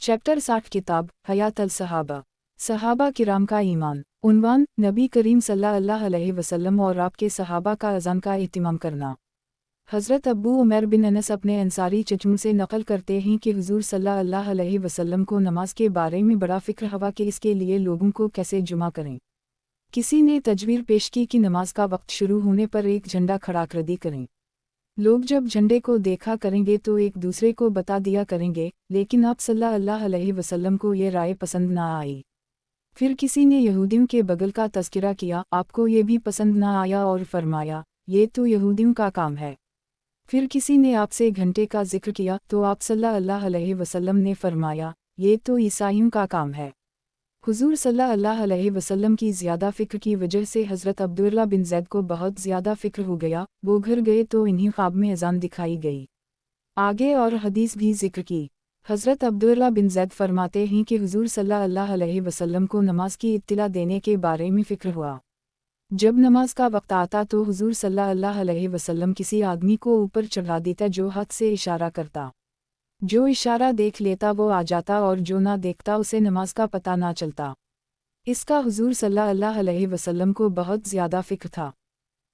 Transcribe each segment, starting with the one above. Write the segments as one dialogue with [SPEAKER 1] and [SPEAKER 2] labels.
[SPEAKER 1] Chapter 60 किताब हयात अल सहाबा। सहाबा किराम का ईमान। उन्वान नबी करीम सल्लल्लाहु अलैहि वसल्लम और आपके सहाबा का अज़ान का एहतिमाम करना। हज़रत अबू उमर बिन अनस अपने अंसारी चचू से नकल करते हैं कि हुज़ूर सल्लल्लाहु अलैहि वसल्लम को नमाज के बारे में बड़ा फ़िक्र हुआ कि इसके लिए लोगों को कैसे जुमा करें। किसी ने तजवीर पेश की कि नमाज का वक्त शुरू होने पर एक झंडा खड़ा कर दी करें। लोग जब झंडे को देखा करेंगे तो एक दूसरे को बता दिया करेंगे, लेकिन आप सल्लल्लाहु अलैहि वसल्लम को ये राय पसंद ना आई। फिर किसी ने यहूदियों के बगल का तज़किरा किया, आपको ये भी पसंद ना आया और फरमाया, ये तो यहूदियों का काम है। फिर किसी ने आपसे घंटे का जिक्र किया तो आप सल्लल्लाहु अलैहि वसल्लम ने फरमाया, ये तो ईसाइयों का काम है। हुज़ूर सल्लल्लाहु अलैहि वसल्लम की ज़्यादा फ़िक्र की वजह से हज़रत अब्दुल्लाह बिन ज़ैद को बहुत ज़्यादा फ़िक्र हो गया। वो घर गए तो इन्हीं ख्वाब में अज़ान दिखाई गई। आगे और हदीस भी ज़िक्र की। हज़रत अब्दुल्लाह बिन ज़ैद फरमाते हैं कि हुज़ूर सल्लल्लाहु अलैहि वसल्लम को नमाज की इत्तिला देने के बारे में फ़िक्र हुआ। जब नमाज का वक्त आता तो हुज़ूर सल्लल्लाहु अलैहि वसल्लम किसी आदमी को ऊपर चढ़ा देता जो हाथ से इशारा करता। जो इशारा देख लेता वो आ जाता और जो ना देखता उसे नमाज का पता ना चलता। इसका हुज़ूर सल्लल्लाहु अलैहि वसल्लम को बहुत ज़्यादा फ़िक्र था।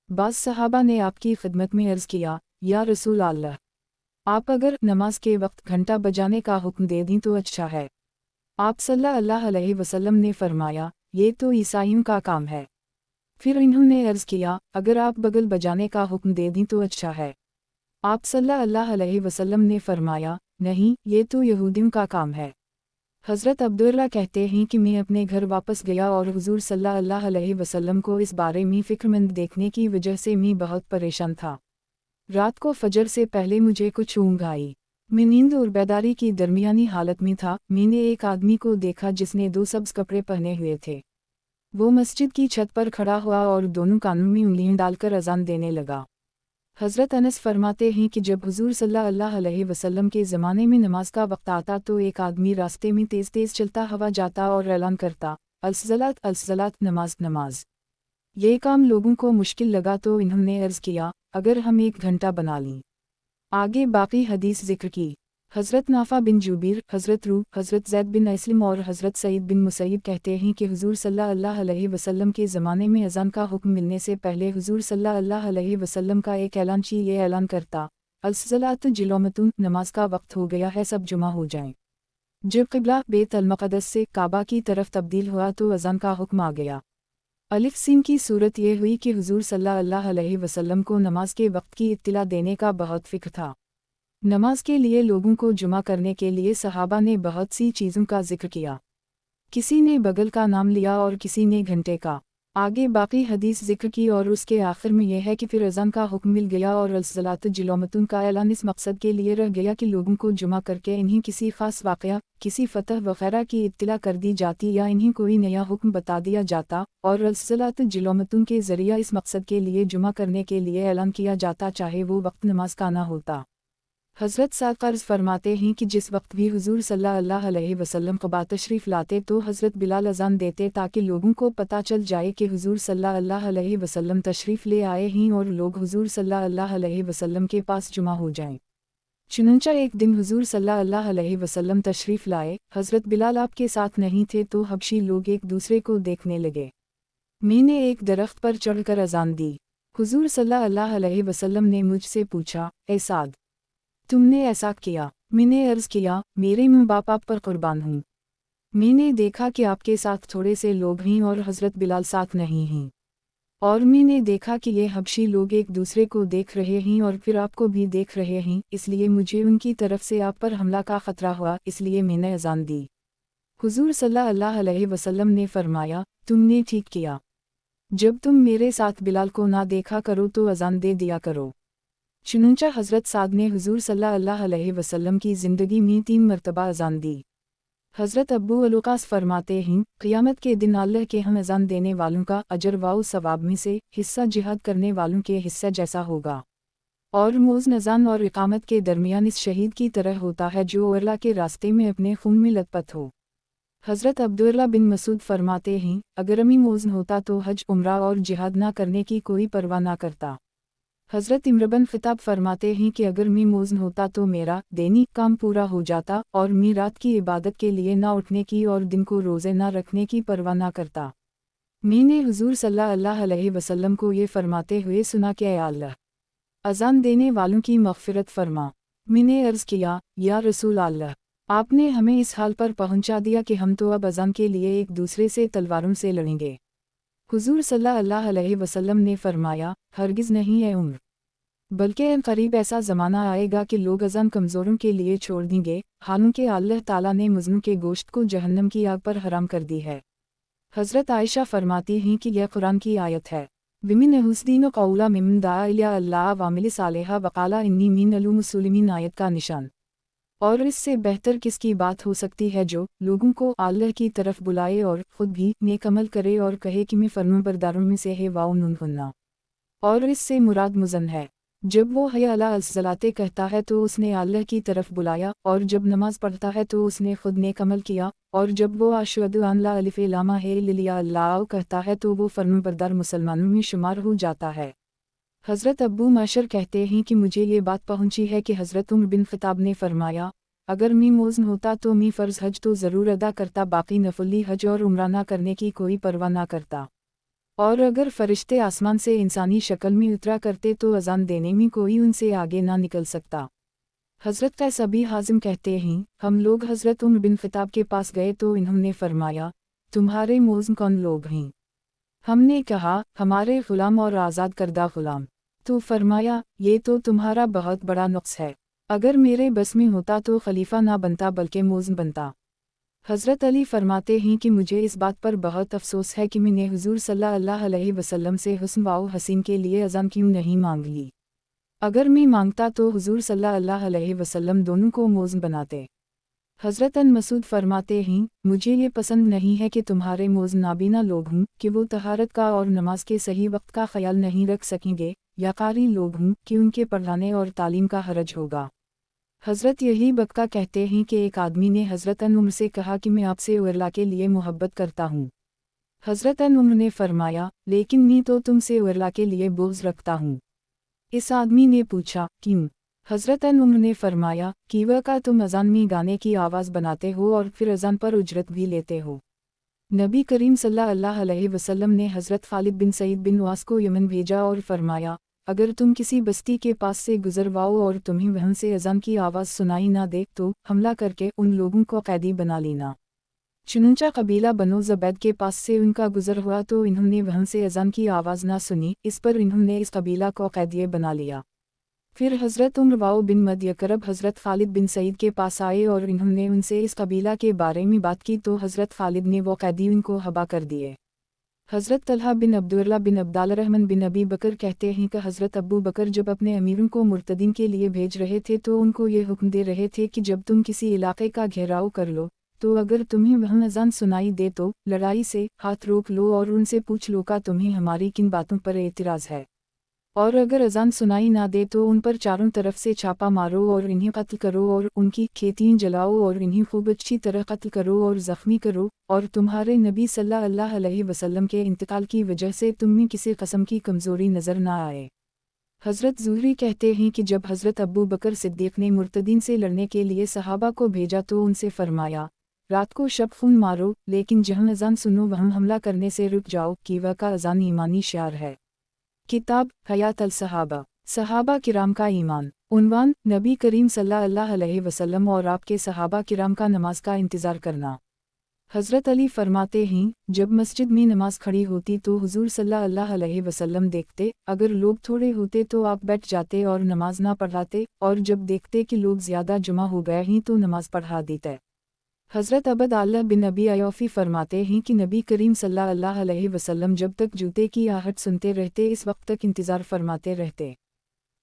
[SPEAKER 1] बाज़ सहाबा ने आपकी खिदमत में अर्ज़ किया, या रसूल अल्लाह, आप अगर नमाज के वक्त घंटा बजाने का हुक्म दे दें तो अच्छा है। आप सल्लल्लाहु अलैहि वसल्लम ने फरमाया, ये तो ईसाइयों का काम है। फिर इन्होंने अर्ज़ किया, अगर आप बगल बजाने का हुक्म दे दें तो अच्छा है। आप सल्लल्लाहु अलैहि वसल्लम ने फरमाया, नहीं, ये तो यहूदियों का काम है। हज़रत अब्दुल्लाह कहते हैं कि मैं अपने घर वापस गया और हुज़ूर सल्लल्लाहु अलैहि वसल्लम को इस बारे में फ़िक्रमंद देखने की वजह से मैं बहुत परेशान था। रात को फजर से पहले मुझे कुछ ऊँघ आई। मैं नींद और बेदारी की दरमियानी हालत में था। मैंने एक आदमी को देखा जिसने 2 सब्ज़ कपड़े पहने हुए थे। वो मस्जिद की छत पर खड़ा हुआ और दोनों कानों में उंगलियां डालकर अज़ान देने लगा। हज़रत अनस फरमाते हैं कि जब हुज़ूर सल्लल्लाहु अलैहि वसल्लम के ज़माने में नमाज का वक्त आता तो एक आदमी रास्ते में तेज़ तेज़ चलता हुआ जाता और ऐलान करता, अलसलात अलसलात, नमाज नमाज। ये काम लोगों को मुश्किल लगा तो इन्होंने अर्ज़ किया, अगर हम 1 घंटा बना लें। आगे बाकी हदीस ज़िक्र की। हज़रत नाफ़ा बिन जुबैर, हज़रत रूह, हज़रत ज़ैद बिन अस्लम और हज़रत सईद बिन मुसैयब कहते हैं कि हुज़ूर सल्लल्लाहु अलैहि वसल्लम के ज़माने में अज़ान का हुक्म मिलने से पहले हुज़ूर सल्लल्लाहु अलैहि वसल्लम का एक ऐलानची ये ऐलान करता, अलसलात जिलोमतुन, नमाज का वक्त हो गया है, सब जुमा हो जाएं। जब क़िबला बैत अल मक़दस से काबा की तरफ तब्दील हुआ तो अज़ान का हुक्म आ गया। अलिफ सीम की सूरत ये हुई कि हुज़ूर सल्लल्लाहु अलैहि वसल्लम को नमाज के वक्त की इत्तिला देने का बहुत फ़िक्र था। नमाज के लिए लोगों को जुमा करने के लिए सहाबा ने बहुत सी चीज़ों का जिक्र किया। किसी ने बगल का नाम लिया और किसी ने घंटे का। आगे बाकी हदीस जिक्र की और उसके आखिर में यह है कि फिर अज़ान का हुक्म मिल गया और अलसलात जिलोमतुन का ऐलान इस मकसद के लिए रह गया कि लोगों को जुमा करके इन्हीं किसी ख़ास वाक़या, किसी फ़तह वग़ैरह की इत्तिला कर दी जाती या इन्हीं कोई नया हुक्म बता दिया जाता और अलसलात जिलोमतुन के ज़रिया इस मकसद के लिए जुमा करने के लिए ऐलान किया जाता, चाहे वो वक्त नमाज का ना होता। हज़रत साक़र्ज़ फरमाते हैं कि जिस वक्त भी हुज़ूर सल्लल्लाहु अलैहि वसल्लम क़ुबा तशरीफ़ लाते तो हज़रत बिलाल अज़ान देते ताकि लोगों को पता चल जाए कि हुज़ूर सल्लल्लाहु अलैहि वसल्लम तशरीफ़ ले आए हैं और लोग हुज़ूर सल्लल्लाहु अलैहि वसल्लम के पास जुमा हो जाएं। चुनांचे एक दिन हुज़ूर सल्लल्लाहु अलैहि वसल्लम तशरीफ़ लाए, हज़रत बिलाल आपके साथ नहीं थे तो हबशी लोग एक दूसरे को देखने लगे। मैंने एक दरख्त पर चढ़कर अज़ान दी। हुज़ूर सल्लल्लाहु अलैहि वसल्लम ने मुझसे पूछा, ए साद, तुमने ऐसा किया? मैंने अर्ज़ किया, मेरे माँ बाप आप पर कुर्बान हूँ। मैंने देखा कि आपके साथ थोड़े से लोग हैं और हज़रत बिलाल साथ नहीं हैं। और मैंने देखा कि ये हबशी लोग एक दूसरे को देख रहे हैं और फिर आपको भी देख रहे हैं, इसलिए मुझे उनकी तरफ से आप पर हमला का ख़तरा हुआ, इसलिए मैंने अज़ान दी। हुज़ूर सल्लल्लाहु अलैहि वसल्लम ने फरमाया, तुमने ठीक किया। जब तुम मेरे साथ बिलाल को ना देखा करो तो अज़ान दे दिया करो। चुनांचे हज़रत साद ने हुज़ूर सल्लल्लाहु अलैहि वसल्लम की ज़िंदगी में 3 मरतबा अज़ान दी। हज़रत अबू अलुकास फरमाते हैं, क़ियामत के दिन अल्लाह के हम अज़ान देने वालों का अजर व सवाब में से हिस्सा जिहाद करने वालों के हिस्से जैसा होगा। और मौज़ अज़ान और इक़ामत के दरमियान इस शहीद की तरह होता है जो अल्लाह के रास्ते में अपने खून में लथपथ हो। हज़रत अब्दुल्लाह बिन मसूद फरमाते हैं, अगर अमी मौज़ होता तो हज, उम्रा और जिहाद ना करने की कोई परवाह ना करता। हज़रत इमर बिन ख़त्ताब फरमाते हैं कि अगर मैं मौज़न होता तो मेरा दैनिक काम पूरा हो जाता और मैं रात की इबादत के लिए ना उठने की और दिन को रोज़े ना रखने की परवाह ना करता। मैंने हुज़ूर सल्लल्लाहु अलैहि वसल्लम को ये फरमाते हुए सुना कि ऐ अल्लाह, अज़ान देने वालों की मग़फ़िरत फरमा। मैंने अर्ज़ किया, या रसूल अल्लाह, आपने हमें इस हाल पर पहुँचा दिया कि हम तो अब अज़ान के लिए एक दूसरे से तलवारों से लड़ेंगे। हुज़ूर सल्लल्लाहु अलैहि वसल्लम ने फरमाया, हरगिज़ नहीं है उम्र, बल्कि करीब ऐसा ज़माना आएगा कि लोग अज़ान कमज़ोरों के लिए छोड़ देंगे, हालांकि अल्लाह ताला ने मुज़लूम के गोश्त को जहन्नम की आग पर हराम कर दी है। हज़रत आयशा फरमाती हैं कि यह कुरान की आयत है। विमिन हुस्दीन कौला मिमन दाआ इला अल्लाह वामिल सालेहा वकाला इन्नी मिनल मुस्लिमीन आयत का निशान। और इससे बेहतर किसकी बात हो सकती है जो लोगों को अल्लाह की तरफ बुलाए और ख़ुद भी नेक अमल करे और कहे कि मैं फर्माबरदारों में से है वाउन्ना। और इससे मुराद मुज़न है। जब वो हया अला अस्सलाते कहता है तो उसने अल्लाह की तरफ बुलाया, और जब नमाज पढ़ता है तो उसने खुद नेक अमल किया, और जब वो अशहदु अन ला अलिफ लामा है लिया अल्लाह कहता है तो वो फर्माबरदार मुसलमानों में शुमार हो जाता है। हज़रत अबू मशर कहते हैं कि मुझे ये बात पहुंची है कि हज़रत उमर बिन ख़त्ताब ने फरमाया, अगर मैं मौज़न होता तो मैं फ़र्ज़ हज तो ज़रूर अदा करता, बाकी नफली हज और उम्राना करने की कोई परवाह ना करता। और अगर फ़रिश्ते आसमान से इंसानी शक्ल में उतरा करते तो अज़ान देने में कोई उनसे आगे ना निकल सकता। हज़रत कैस अबी हाज़िम कहते हैं, हम लोग हज़रत उमर बिन ख़त्ताब के पास गए तो इन्होंने फरमाया, तुम्हारे मौज़न कौन लोग हैं? हमने कहा, हमारे ग़ुलाम और आज़ाद करदा ग़ुलाम। तो फरमाया, ये तो तुम्हारा बहुत बड़ा नुक्स है। अगर मेरे बस में होता तो खलीफा ना बनता बल्कि मौज़न बनता। हज़रत अली फरमाते हैं कि मुझे इस बात पर बहुत अफसोस है कि मैंने हुज़ूर सल्लल्लाहु अलैहि वसल्लम से हुस्न व हसीन के लिए अज़ान क्यों नहीं मांग ली। अगर मैं मांगता तो हुज़ूर सल्लल्लाहु अलैहि वसल्लम दोनों को मौज़न बनाते। हज़रत अन मसूद फरमाते हैं, मुझे ये पसंद नहीं है कि तुम्हारे मौज़न नाबीना लोग हों कि वो तहारत का और नमाज के सही वक्त का ख्याल नहीं रख सकेंगे, या कारी लोग हों कि उनके पढ़ाने और तालीम का हरज होगा। हज़रत यही बक्का कहते हैं कि एक आदमी ने हज़रत अन उम्र से कहा कि मैं आपसे उर्ला के लिए मोहब्बत करता हूँ। हज़रत अन उम्र ने फरमाया, लेकिन मैं तो तुमसे उर्ला के लिए बोझ रखता हूँ। इस आदमी ने पूछा, क्यों? हज़रत अन उम्र ने फरमाया, कीवा का तुम अज़ान में गाने की आवाज़ बनाते हो और फिर अज़ान पर उजरत भी लेते हो। नबी करीम सल्लल्लाहु अलैहि वसल्लम ने हज़रत खालिद बिन सईद बिन वास को यमन भेजा और फरमाया, अगर तुम किसी बस्ती के पास से गुजरवाओ और तुम्हें वहाँ से अज़ान की आवाज़ सुनाई ना दे तो हमला करके उन लोगों को कैदी बना लेना। चुनूचा कबीला बनो ज़बैद के पास से उनका गुजर हुआ तो इन्होंने वहाँ से अज़ान की आवाज़ ना सुनी, इस पर इन्होंने इस कबीला को कैदी बना लिया। फिर हज़रत उमर वाओ बिन मदयकरब हज़रत खालिद बिन सईद के पास आए और इन्होंने उनसे इस कबीला के बारे में बात की तो हज़रत खालिद ने वो कैदी उनको हबा कर दिए। हज़रत तलहा बिन अब्दुल्ला बिन अब्दालरहमान बिन अबी बकर कहते हैं कि हज़रत अबू बकर जब अपने अमीरों को मुर्तदीन के लिए भेज रहे थे तो उनको ये हुक्म दे रहे थे कि जब तुम किसी इलाके का घेराव कर लो तो अगर तुम्हें वहाँ अज़ान सुनाई दे तो लड़ाई से हाथ रोक लो और उनसे पूछ लो का तुम्हें हमारी किन बातों पर एतराज़ है, और अगर अज़ान सुनाई ना दे तो उन पर चारों तरफ से छापा मारो और इन्हें कत्ल करो और उनकी खेतियाँ जलाओ और इन्हें खूब अच्छी तरह कत्ल करो और ज़ख्मी करो, और तुम्हारे नबी सल्लल्लाहु अलैहि वसल्लम के इंतकाल की वजह से तुम्हें किसी कस्म की कमज़ोरी नज़र ना आए। हज़रत ज़ुहरी कहते हैं कि जब हज़रत अबू बकर सिद्दीक़ ने मुर्तदीन से लड़ने के लिए सहाबा को भेजा तो उनसे फरमाया, रात को शब खून मारो, लेकिन जहाँ अज़ान सुनो वहाँ हमला करने से रुक जाओ, कि वह का अज़ान ईमानी शार है। किताब हयात अल सहाबा, सहाबा किराम का ईमान। उन्वान, नबी करीम सल्लल्लाहु अलैहि वसल्लम और आपके सहाबा किराम का नमाज का इंतज़ार करना। हज़रत अली फरमाते हैं, जब मस्जिद में नमाज खड़ी होती तो हुज़ूर सल्लल्लाहु अलैहि वसल्लम देखते, अगर लोग थोड़े होते तो आप बैठ जाते और नमाज ना पढ़ाते, और जब देखते कि लोग ज़्यादा जमा हो गए हैं तो नमाज पढ़ा देते। हज़रत अबद अल्लाह बिन अबी अयौफ़ी फरमाते हैं कि नबी करीम सल्लल्लाहु अलैहि वसल्लम जब तक जूते की आहट सुनते रहते इस वक्त तक इंतज़ार फरमाते रहते।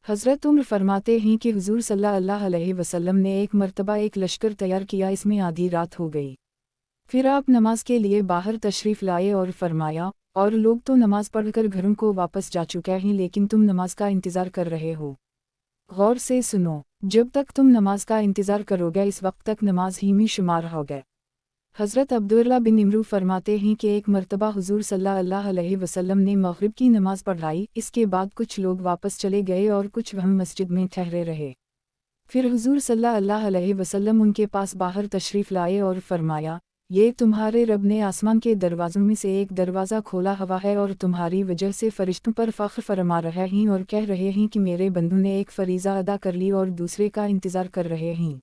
[SPEAKER 1] हज़रत उमर फरमाते हैं कि हुज़ूर सल्लल्लाहु अलैहि वसल्लम ने एक मरतबा एक लश्कर तैयार किया, इसमें आधी रात हो गई। फिर आप नमाज के लिए बाहर तशरीफ़ लाए और फरमाया, और लोग तो नमाज पढ़कर घरों को वापस जा चुके हैं लेकिन तुम नमाज का इंतज़ार कर रहे हो। गौर से सुनो, जब तक तुम नमाज का इंतज़ार करोगे इस वक्त तक नमाज ही में शुमार होगे। हज़रत अब्दुल्ला बिन इमरू फरमाते हैं कि एक मर्तबा हुजूर सल्लल्लाहु अलैहि वसल्लम ने मग़रिब की नमाज़ पढ़ाई, इसके बाद कुछ लोग वापस चले गए और कुछ वहीं मस्जिद में ठहरे रहे। फिर हुजूर सल्लल्लाहु अलैहि वसल्लम उनके पास बाहर तशरीफ़ लाए और फरमाया, ये तुम्हारे रब ने आसमान के दरवाज़ों में से एक दरवाज़ा खोला हुआ है और तुम्हारी वजह से फ़रिश्तों पर फ़ख्र फरमा रहे हैं और कह रहे हैं कि मेरे बंदों ने एक फ़रीज़ा अदा कर ली और दूसरे का इंतज़ार कर रहे हैं।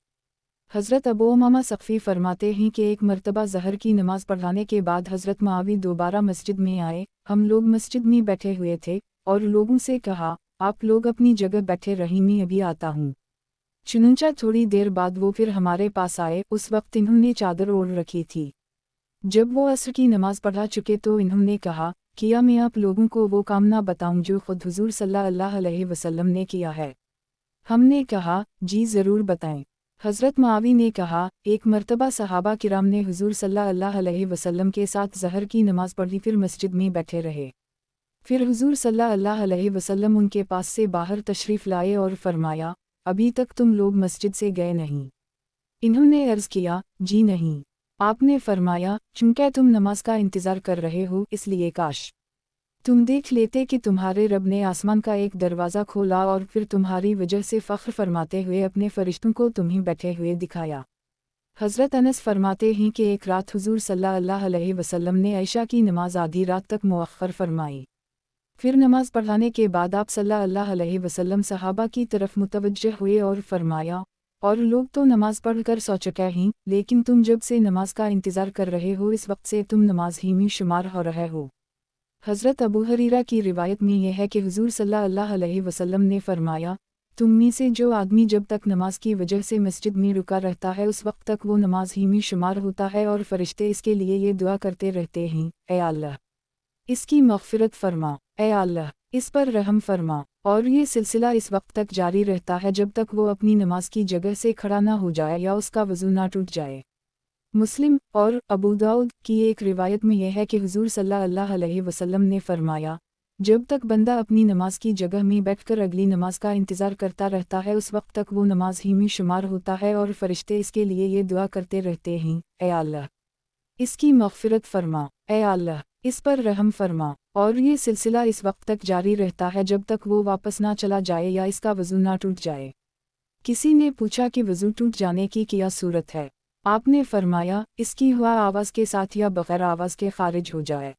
[SPEAKER 1] हज़रत अबू उमामा सक़फ़ी फरमाते हैं कि एक मर्तबा ज़हर की नमाज़ पढ़ाने के बाद हज़रत मुआवी दोबारा मस्जिद में आए। हम लोग मस्जिद में बैठे हुए थे और लोगों से कहा, आप लोग अपनी जगह बैठे रहिए, मैं अभी आता हूँ। चुनंचा थोड़ी देर बाद वो फिर हमारे पास आए। उस वक्त इन्होंने चादर ओढ़ रखी थी। जब वो असर की नमाज़ पढ़ा चुके तो इन्होंने कहा, क्या मैं आप लोगों को वो काम ना बताऊं जो खुद हुजूर सल्लल्लाहु अलैहि वसल्लम ने किया है? हमने कहा, जी ज़रूर बताएं। हज़रत मुआवी ने कहा, एक मर्तबा सहाबा किराम ने हुजूर सल्लल्लाहु अलैहि वसल्लम के साथ ज़हर की नमाज़ पढ़ी, फिर मस्जिद में बैठे रहे। फिर हुजूर सल्लल्लाहु अलैहि वसल्लम उनके पास से बाहर तशरीफ़ लाए और फरमाया, अभी तक तुम लोग मस्जिद से गए नहीं? इन्होंने अर्ज़ किया, जी नहीं। आपने फरमाया, चूँकि तुम नमाज का इंतज़ार कर रहे हो, इसलिए काश तुम देख लेते कि तुम्हारे रब ने आसमान का एक दरवाज़ा खोला और फिर तुम्हारी वजह से फ़ख्र फरमाते हुए अपने फ़रिश्तों को तुम्हें बैठे हुए दिखाया। हज़रत अनस फरमाते हैं कि एक रात हुजूर सल्लल्लाहु अलैहि वसल्लम ने आयशा की नमाज आधी रात तक मुअख्खर फरमाई। फिर नमाज पढ़ाने के बाद आप सल्लल्लाहु अलैहि वसल्लम सहाबा की तरफ मुतवज्जह हुए और फरमाया, और लोग तो नमाज पढ़ कर सो चुके हैं, लेकिन तुम जब से नमाज का इंतज़ार कर रहे हो इस वक्त से तुम नमाज ही में शुमार हो रहे हो। हज़रत अबू हरीरा की रिवायत में यह है कि हुजूर सल्लल्लाहु अलैहि वसल्लम ने फरमाया, तुम में से जो आदमी जब तक नमाज की वजह से मस्जिद में रुका रहता है उस वक्त तक वो नमाज ही में शुमार होता है और फरिश्ते इसके लिए ये दुआ करते रहते हैं, ए अल्लाह इसकी मग़फ़िरत फरमा, ए अल्लाह इस पर रहम फरमा। और ये सिलसिला इस वक्त तक जारी रहता है जब तक वो अपनी नमाज की जगह से खड़ा ना हो जाए या उसका वज़ू ना टूट जाए। मुस्लिम और अबू दाऊद की एक रिवायत में यह है कि हुजूर सल्लल्लाहु अलैहि वसल्लम ने फरमाया, जब तक बंदा अपनी नमाज की जगह में बैठकर अगली नमाज का इंतज़ार करता रहता है उस वक्त तक वो नमाज ही में शुमार होता है और फरिश्ते इसके लिए ये दुआ करते रहते हैं, ए अल्लाह इसकी मग़फ़िरत फरमा, ए अल्लाह इस पर रहम फरमा। और ये सिलसिला इस वक्त तक जारी रहता है जब तक वो वापस ना चला जाए या इसका वज़ू ना टूट जाए। किसी ने पूछा कि वज़ू टूट जाने की क्या सूरत है? आपने फरमाया, इसकी हुआ आवाज़ के साथ या बग़ैर आवाज़ के ख़ारिज हो जाए।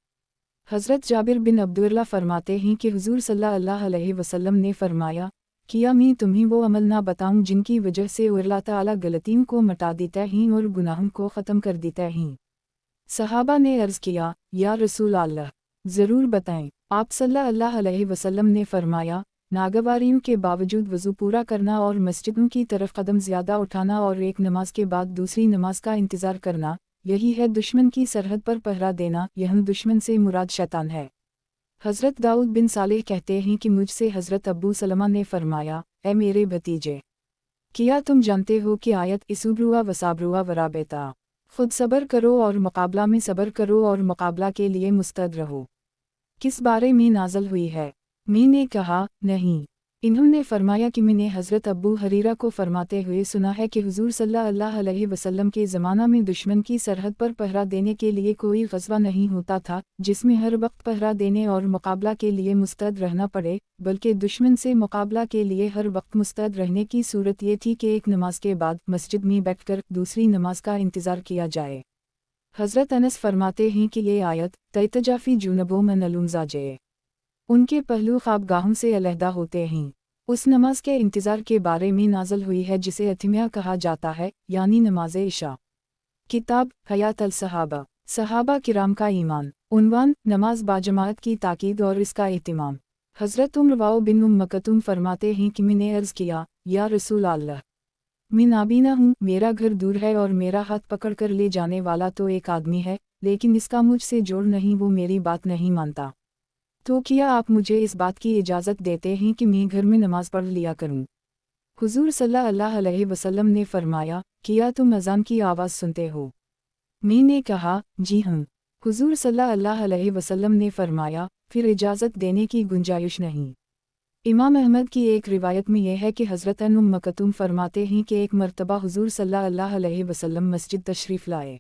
[SPEAKER 1] हज़रत जाबिर बिन अब्दुल्ला फरमाते हैं कि हुजूर सल्लल्लाहु अलैहि वसल्लम ने फरमाया, क्या मैं तुम्हें वो अमल ना बताऊं जिनकी वजह से अल्लाह ताला गलतियों को मिटा देता है और गुनाहों को ख़त्म कर देता है? सहाबा ने अर्ज़ किया, या रसूल अल्लाह ज़रूर बताएं। आप सल्लल्लाहु अलैहि वसल्लम ने फरमाया, नागवारियों के बावजूद वज़ू पूरा करना और मस्जिदों की तरफ कदम ज़्यादा उठाना और एक नमाज के बाद दूसरी नमाज का इंतज़ार करना, यही है दुश्मन की सरहद पर पहरा देना, यह दुश्मन से मुराद शैतान है। हज़रत दाऊद बिन सालेह कहते हैं कि मुझसे हज़रत अब्बू सलमा ने फरमाया, ए मेरे भतीजे, क्या तुम जानते हो कि आयत इसुब्रुआ वसाब्रुआ वराबेता, खुद सब्र करो और मुकाबला में सब्र करो और मुकाबला के लिए मुस्तैद रहो, किस बारे में नाज़िल हुई है? मैंने कहा, नहीं। इन्होंने फरमाया कि मैंने हज़रत अबू हरीरा को फरमाते हुए सुना है कि हुजूर सल्लल्लाहु अलैहि वसल्लम के ज़माना में दुश्मन की सरहद पर पहरा देने के लिए कोई ग़ज़वा नहीं होता था जिसमें हर वक्त पहरा देने और मुकाबला के लिए मुस्तैद रहना पड़े, बल्कि दुश्मन से मुकाबला के लिए हर वक्त मुस्तैद रहने की सूरत ये थी कि एक नमाज के बाद मस्जिद में बैठकर दूसरी नमाज का इंतज़ार किया जाए। हज़रत अनस फरमाते हैं कि ये आयत तैतजाफ़ी जुनबों में नलुमज़ाजे, उनके पहलू ख्वाबगाहों से अलहदा होते हैं, उस नमाज के इंतज़ार के बारे में नाज़िल हुई है जिसे अतिमिया कहा जाता है, यानी नमाज इशा। किताब हयात अल सहाबा, सहाबा किराम का ईमान। उन्वान, नमाज बाजमात की ताकीद और इसका एहतिमाम। हज़रत उमर बिन मकतूम फरमाते हैं कि मैंने अर्ज़ किया, या रसूल अल्लाह, मैं नाबीना हूँ, मेरा घर दूर है और मेरा हाथ पकड़ कर ले जाने वाला तो एक आदमी है, लेकिन इसका मुझसे जोड़ नहीं, वो मेरी बात नहीं मानता। तो क्या आप मुझे इस बात की इजाज़त देते हैं कि मैं घर में नमाज पढ़ लिया करूं? हुजूर सल्लल्लाहु अलैहि वसल्लम ने फरमाया, क्या तुम अज़ान की आवाज़ सुनते हो? मैंने कहा, जी हाँ। हुजूर सल्लल्लाहु अलैहि वसल्लम ने फरमाया, फिर इजाज़त देने की गुंजाइश नहीं। इमाम अहमद की एक रिवायत में यह है कि हज़रत उम्म मकतूम फरमाते हैं कि एक मर्तबा हुजूर सल्लल्लाहु अलैहि वसल्लम मस्जिद तशरीफ़ लाए।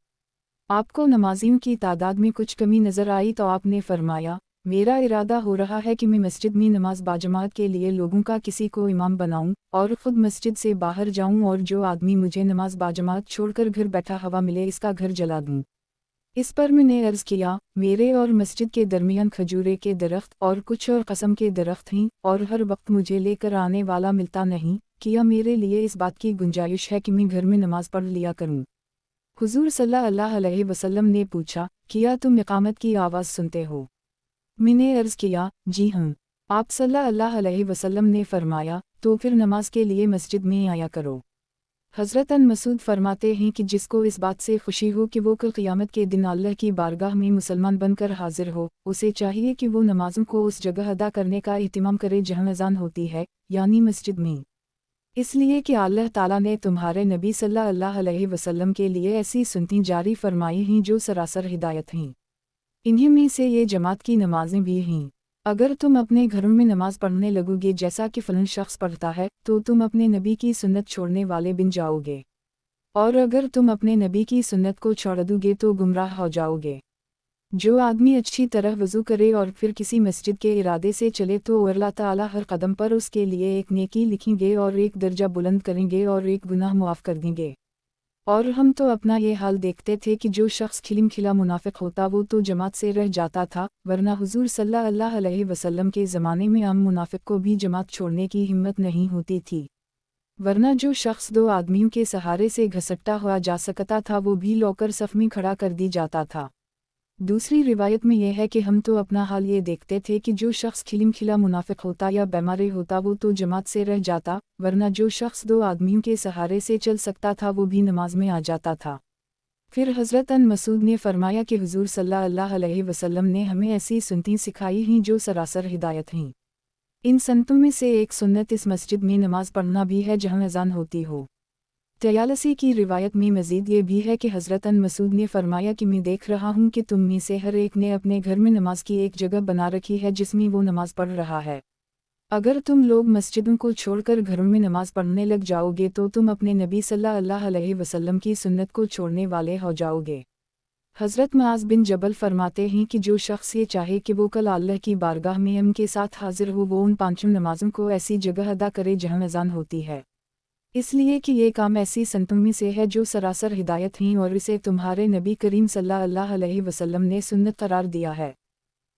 [SPEAKER 1] آپ کو نمازیوں کی تعداد میں کچھ کمی نظر آئی تو آپ نے فرمایا، میرا ارادہ ہو رہا ہے کہ میں مسجد میں نماز باجماعت کے لیے لوگوں کا کسی کو امام بناؤں اور خود مسجد سے باہر جاؤں، اور جو آدمی مجھے نماز باجماعت چھوڑ کر گھر بیٹھا ہوا ملے اس کا گھر جلا دوں۔ اس پر میں نے عرض کیا، میرے اور مسجد کے درمیان کھجورے کے درخت اور کچھ اور قسم کے درخت ہیں، اور ہر وقت مجھے لے کر آنے والا ملتا نہیں، کیا میرے لیے اس بات کی گنجائش ہے کہ میں گھر میں نماز پڑھ لیا کروں؟ حضور صلی اللہ علیہ وسلم نے پوچھا، کیا تم اقامت کی آواز سنتے ہو؟ میں نے عرض کیا، جی ہاں۔ آپ صلی اللہ علیہ وسلم نے فرمایا، تو پھر نماز کے لیے مسجد میں آیا کرو۔ حضرت مسعود فرماتے ہیں کہ جس کو اس بات سے خوشی ہو کہ وہ کل قیامت کے دن اللہ کی بارگاہ میں مسلمان بن کر حاضر ہو، اسے چاہیے کہ وہ نمازوں کو اس جگہ ادا کرنے کا اہتمام کرے جہاں اذان ہوتی ہے، یعنی مسجد میں۔ اس لیے کہ اللہ تعالیٰ نے تمہارے نبی صلی اللہ علیہ وسلم کے لیے ایسی سنتیں جاری فرمائی ہیں جو سراسر ہدایت ہیں۔ انہی میں سے یہ جماعت کی نمازیں بھی ہیں۔ اگر تم اپنے گھروں میں نماز پڑھنے لگو گے جیسا کہ فلاں شخص پڑھتا ہے تو تم اپنے نبی کی سنت چھوڑنے والے بن جاؤ گے، اور اگر تم اپنے نبی کی سنت کو چھوڑ دو گے تو گمراہ ہو جاؤ گے۔ جو آدمی اچھی طرح وضو کرے اور پھر کسی مسجد کے ارادے سے چلے تو اللہ تعالیٰ ہر قدم پر اس کے لیے ایک نیکی لکھیں گے اور ایک درجہ بلند کریں گے اور ایک گناہ معاف کر دیں گے۔ اور ہم تو اپنا یہ حال دیکھتے تھے کہ جو شخص کھلم کھلا منافق ہوتا وہ تو جماعت سے رہ جاتا تھا، ورنہ حضور صلی اللہ علیہ وسلم کے زمانے میں عام منافق کو بھی جماعت چھوڑنے کی ہمت نہیں ہوتی تھی، ورنہ جو شخص دو آدمیوں کے سہارے سے گھسٹتا ہوا جا سکتا تھا وہ بھی لو کر صف میں کھڑا کر دی جاتا تھا۔ دوسری روایت میں یہ ہے کہ ہم تو اپنا حال یہ دیکھتے تھے کہ جو شخص کھلم کھلا منافق ہوتا یا بیمار ہوتا وہ تو جماعت سے رہ جاتا، ورنہ جو شخص دو آدمیوں کے سہارے سے چل سکتا تھا وہ بھی نماز میں آ جاتا تھا۔ پھر حضرت مسعود نے فرمایا کہ حضور صلی اللہ علیہ وسلم نے ہمیں ایسی سنتیں سکھائی ہیں جو سراسر ہدایت ہیں۔ ان سنتوں میں سے ایک سنت اس مسجد میں نماز پڑھنا بھی ہے جہاں اذان ہوتی ہو۔ طیالسی کی روایت میں مزید یہ بھی ہے کہ حضرت مسعود نے فرمایا کہ میں دیکھ رہا ہوں کہ تم میں سے ہر ایک نے اپنے گھر میں نماز کی ایک جگہ بنا رکھی ہے جس میں وہ نماز پڑھ رہا ہے۔ اگر تم لوگ مسجدوں کو چھوڑ کر گھروں میں نماز پڑھنے لگ جاؤ گے تو تم اپنے نبی صلی اللہ علیہ وسلم کی سنت کو چھوڑنے والے ہو جاؤ گے۔ حضرت معاذ بن جبل فرماتے ہیں کہ جو شخص یہ چاہے کہ وہ کل اللہ کی بارگاہ میں ان کے ساتھ حاضر ہو وہ ان پانچوں نمازوں کو ایسی جگہ ادا کرے جہاں اذان ہوتی ہے، اس لیے کہ یہ کام ایسی سنتوں میں سے ہے جو سراسر ہدایت ہیں اور اسے تمہارے نبی کریم صلی اللہ علیہ وسلم نے سنت قرار دیا ہے۔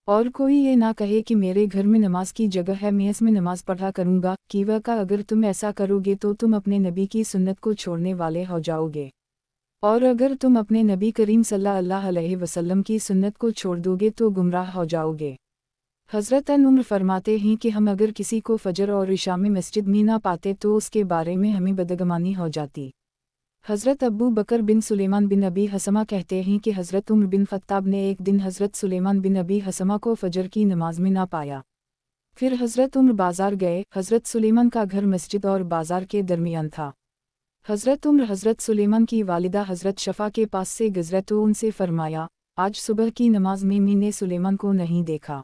[SPEAKER 1] اور کوئی یہ نہ کہے کہ میرے گھر میں نماز کی جگہ ہے میں اس میں نماز پڑھا کروں گا، کہ کا اگر تم ایسا کرو گے تو تم اپنے نبی کی سنت کو چھوڑنے والے ہو جاؤ گے، اور اگر تم اپنے نبی کریم صلی اللہ علیہ وسلم کی سنت کو چھوڑ دو گے تو گمراہ ہو جاؤ گے۔ حضرت عمر فرماتے ہیں کہ ہم اگر کسی کو فجر اور عشاء میں مسجد میں نہ پاتے تو اس کے بارے میں ہمیں بدگمانی ہو جاتی۔ حضرت ابو بکر بن سلیمان بن ابی حسمہ کہتے ہیں کہ حضرت عمر بن خطاب نے ایک دن حضرت سلیمان بن ابی حسمہ کو فجر کی نماز میں نہ پایا۔ پھر حضرت عمر بازار گئے، حضرت سلیمان کا گھر مسجد اور بازار کے درمیان تھا۔ حضرت عمر حضرت سلیمان کی والدہ حضرت شفا کے پاس سے گزرے تو ان سے فرمایا، آج صبح کی نماز میں نے سلیمان کو نہیں دیکھا۔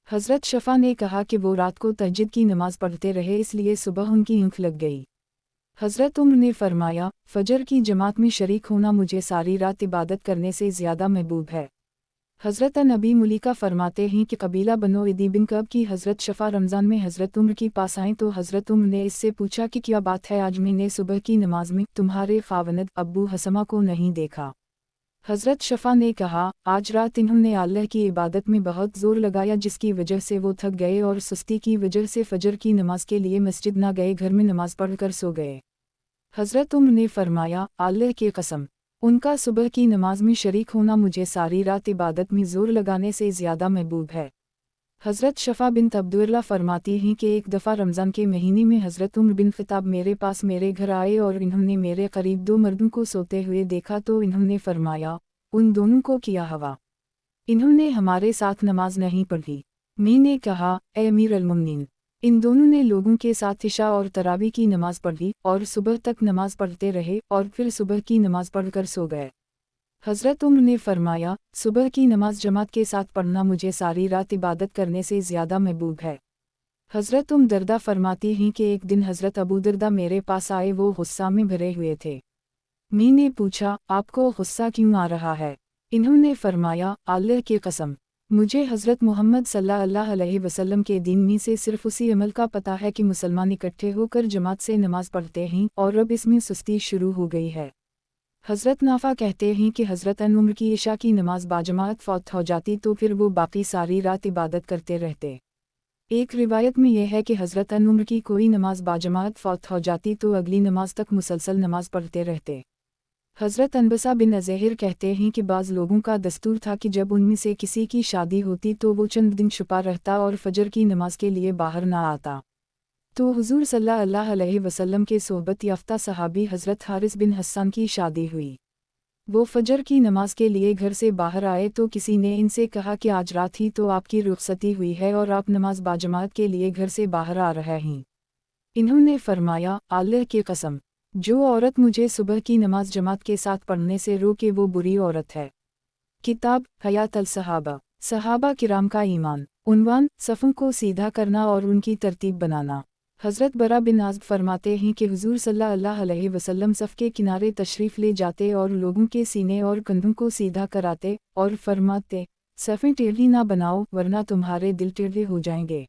[SPEAKER 1] حضرت شفا نے کہا کہ وہ رات کو تہجد کی نماز پڑھتے رہے اس لیے صبح ان کی آنکھ لگ گئی۔ حضرت عمر نے فرمایا، فجر کی جماعت میں شریک ہونا مجھے ساری رات عبادت کرنے سے زیادہ محبوب ہے۔ حضرت نبی ملیکہ فرماتے ہیں کہ قبیلہ بنو عدی بن کعب کی حضرت شفا رمضان میں حضرت عمر کی پاس آئیں تو حضرت عمر نے اس سے پوچھا کہ کیا بات ہے، آج میں نے صبح کی نماز میں تمہارے خاوند ابو حسمہ کو نہیں دیکھا۔ حضرت شفا نے کہا، آج رات انہوں نے اللہ کی عبادت میں بہت زور لگایا جس کی وجہ سے وہ تھک گئے اور سستی کی وجہ سے فجر کی نماز کے لیے مسجد نہ گئے، گھر میں نماز پڑھ کر سو گئے۔ حضرت عمر نے فرمایا، اللہ کی قسم، ان کا صبح کی نماز میں شریک ہونا مجھے ساری رات عبادت میں زور لگانے سے زیادہ محبوب ہے۔ حضرت شفا بنت عبداللہ فرماتی ہیں کہ ایک دفعہ رمضان کے مہینے میں حضرت عمر بن خطاب میرے پاس میرے گھر آئے اور انہوں نے میرے قریب دو مردوں کو سوتے ہوئے دیکھا تو انہوں نے فرمایا، ان دونوں کو کیا ہوا؟ انہوں نے ہمارے ساتھ نماز نہیں پڑھی۔ میں نے کہا، اے امیر المومنین، ان دونوں نے لوگوں کے ساتھ عشاء اور تراویح کی نماز پڑھی اور صبح تک نماز پڑھتے رہے اور پھر صبح کی نماز پڑھ کر سو گئے۔ حضرت عمر نے فرمایا، صبح کی نماز جماعت کے ساتھ پڑھنا مجھے ساری رات عبادت کرنے سے زیادہ محبوب ہے۔ حضرت ام دردہ فرماتی ہیں کہ ایک دن حضرت ابو دردہ میرے پاس آئے، وہ غصہ میں بھرے ہوئے تھے۔ मी ने पूछा, आपको गुस्सा क्यों आ रहा है? इन्होंने फरमाया, अल्लाह की कसम, मुझे हज़रत मोहम्मद सल्लल्लाहु अलैहि वसल्लम के दीन में से सिर्फ उसी अमल का पता है कि मुसलमान इकट्ठे होकर जमात से नमाज पढ़ते हैं और अब इसमें सुस्ती शुरू हो गई है। हज़रत नाफा कहते हैं कि हज़रत उम्र की इशा की नमाज बाजमात फौत हो जाती तो फिर वो बाकी सारी रात इबादत करते रहते। एक रिवायत में यह है कि हज़रत उम्र की कोई नमाज बाजमात फौत हो जाती तो अगली नमाज तक मुसलसल नमाज पढ़ते रहते। हज़रत अनबसा बिन अज़हर कहते हैं कि बाज़ लोगों का दस्तूर था कि जब उनमें से किसी की शादी होती तो वो चंद दिन छुपा रहता और फजर की नमाज के लिए बाहर ना आता। तो हुज़ूर सल्लल्लाहु अलैहि वसल्लम के सोहबत याफ्ता सहाबी हज़रत हारिस बिन हस्सान की शादी हुई। वो फजर की नमाज के लिए घर से बाहर आए तो किसी ने इनसे कहा कि आज रात ही तो आपकी रुखसती हुई है और आप नमाज बाजमात के लिए घर से बाहर आ रहे हैं। इन्होंने फरमाया, अल्लाह की कसम, जो औरत मुझे सुबह की नमाज जमात के साथ पढ़ने से रोके वो बुरी औरत है। किताब हयात अल सहाबा, सहाबा किराम का ईमान। उन्वान, सफ़ों को सीधा करना और उनकी तरतीब बनाना। हज़रत बरा बिन आज़ब फरमाते हैं कि हुज़ूर सल्लल्लाहु अलैहि वसल्लम सफ़ के किनारे तशरीफ़ ले जाते और लोगों के सीने और कंधों को सीधा कराते और फरमाते, सफ़ें टेढ़ी ना बनाओ वरना तुम्हारे दिल टेढ़े हो जाएंगे।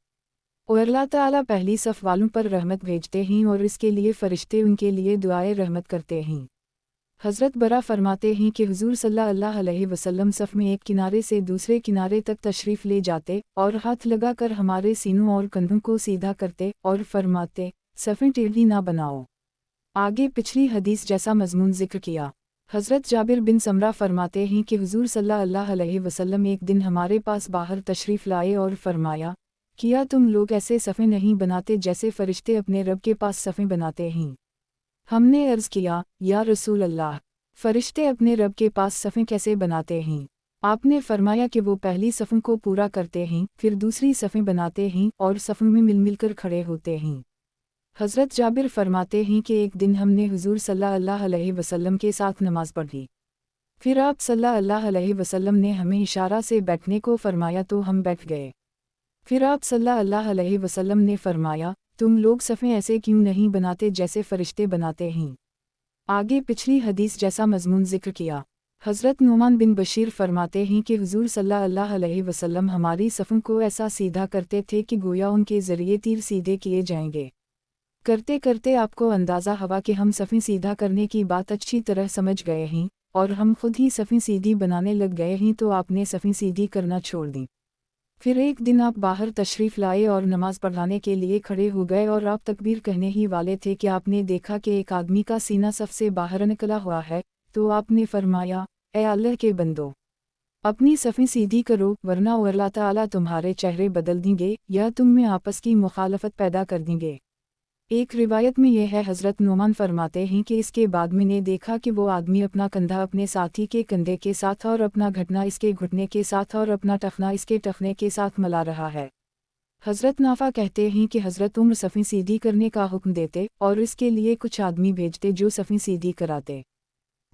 [SPEAKER 1] और अल्लाह ताला पहली सफ़ वालों पर रहमत भेजते हैं और इसके लिए फ़रिश्ते उनके लिए दुआए रहमत करते हैं। हज़रत बरा फरमाते हैं कि हुज़ूर सल्लल्लाहु अलैहि वसल्लम सफ़ में एक किनारे से दूसरे किनारे तक तशरीफ़ ले जाते और हाथ लगाकर हमारे सीनों और कंधों को सीधा करते और फरमाते, सफ़ें टेढ़ी ना बनाओ। आगे पिछली हदीस जैसा मज़मून ज़िक्र किया। हज़रत जाबिर बिन समरा फरमाते हैं कि हुज़ूर सल्लल्लाहु अलैहि वसल्लम एक दिन हमारे पास बाहर तशरीफ़ लाए और फरमाया, किया तुम लोग ऐसे सफ़ें नहीं बनाते जैसे फ़रिश्ते अपने रब के पास सफ़ें बनाते हैं। हमने अर्ज़ किया, या रसूल अल्लाह, फ़रिश्ते अपने रब के पास सफ़ें कैसे बनाते हैं? आपने फरमाया कि वो पहली सफ़ों को पूरा करते हैं, फिर दूसरी सफ़ें बनाते हैं और सफ़ों में मिल मिल कर खड़े होते हैं। हज़रत जाबिर फरमाते हैं कि एक दिन हमने हुज़ूर सल्लल्लाहु अलैहि वसल्लम के साथ नमाज़ पढ़ी। फिर आप सल्लल्लाहु अलैहि वसल्लम ने हमें इशारा से बैठने को फरमाया तो हम बैठ गए। फिर आप सल्लल्लाहु अलैहि वसल्लम ने फरमाया, तुम लोग सफ़ें ऐसे क्यों नहीं बनाते जैसे फ़रिश्ते बनाते हैं? आगे पिछली हदीस जैसा मज़मून ज़िक्र किया। हज़रत नुमान बिन बशीर फरमाते हैं कि हुज़ूर सल्लल्लाहु अलैहि वसल्लम हमारी सफ़ों को ऐसा सीधा करते थे कि गोया उनके ज़रिए तीर सीधे किए जाएंगे। करते करते आपको अंदाज़ा हुआ कि हम सफ़ें सीधा करने की बात अच्छी तरह समझ गए हैं और हम खुद ही सफ़ें सीधी बनाने लग गए हैं तो आपने सफ़ें सीधी करना छोड़ दी। फिर एक दिन आप बाहर तशरीफ़ लाए और नमाज़ पढ़ाने के लिए खड़े हो गए और आप तकबीर कहने ही वाले थे कि आपने देखा कि एक आदमी का सीना सफ़ से बाहर निकला हुआ है, तो आपने फरमाया, ए अल्लाह के बंदो, अपनी सफ़ें सीधी करो वरना अल्लाह ताला तुम्हारे चेहरे बदल देंगे या तुम में आपस की मुखालफत पैदा कर देंगे। एक रिवायत में यह है, हज़रत नुमान फरमाते हैं कि इसके बाद मैंने देखा कि वो आदमी अपना कंधा अपने साथी के कंधे के साथ और अपना घुटना इसके घुटने के साथ और अपना टखना इसके टखने के साथ मिला रहा है। हज़रत नाफा कहते हैं कि हज़रत उम्र सफ़ें सीधी करने का हुक्म देते और इसके लिए कुछ आदमी भेजते जो सफ़ें सीधी कराते।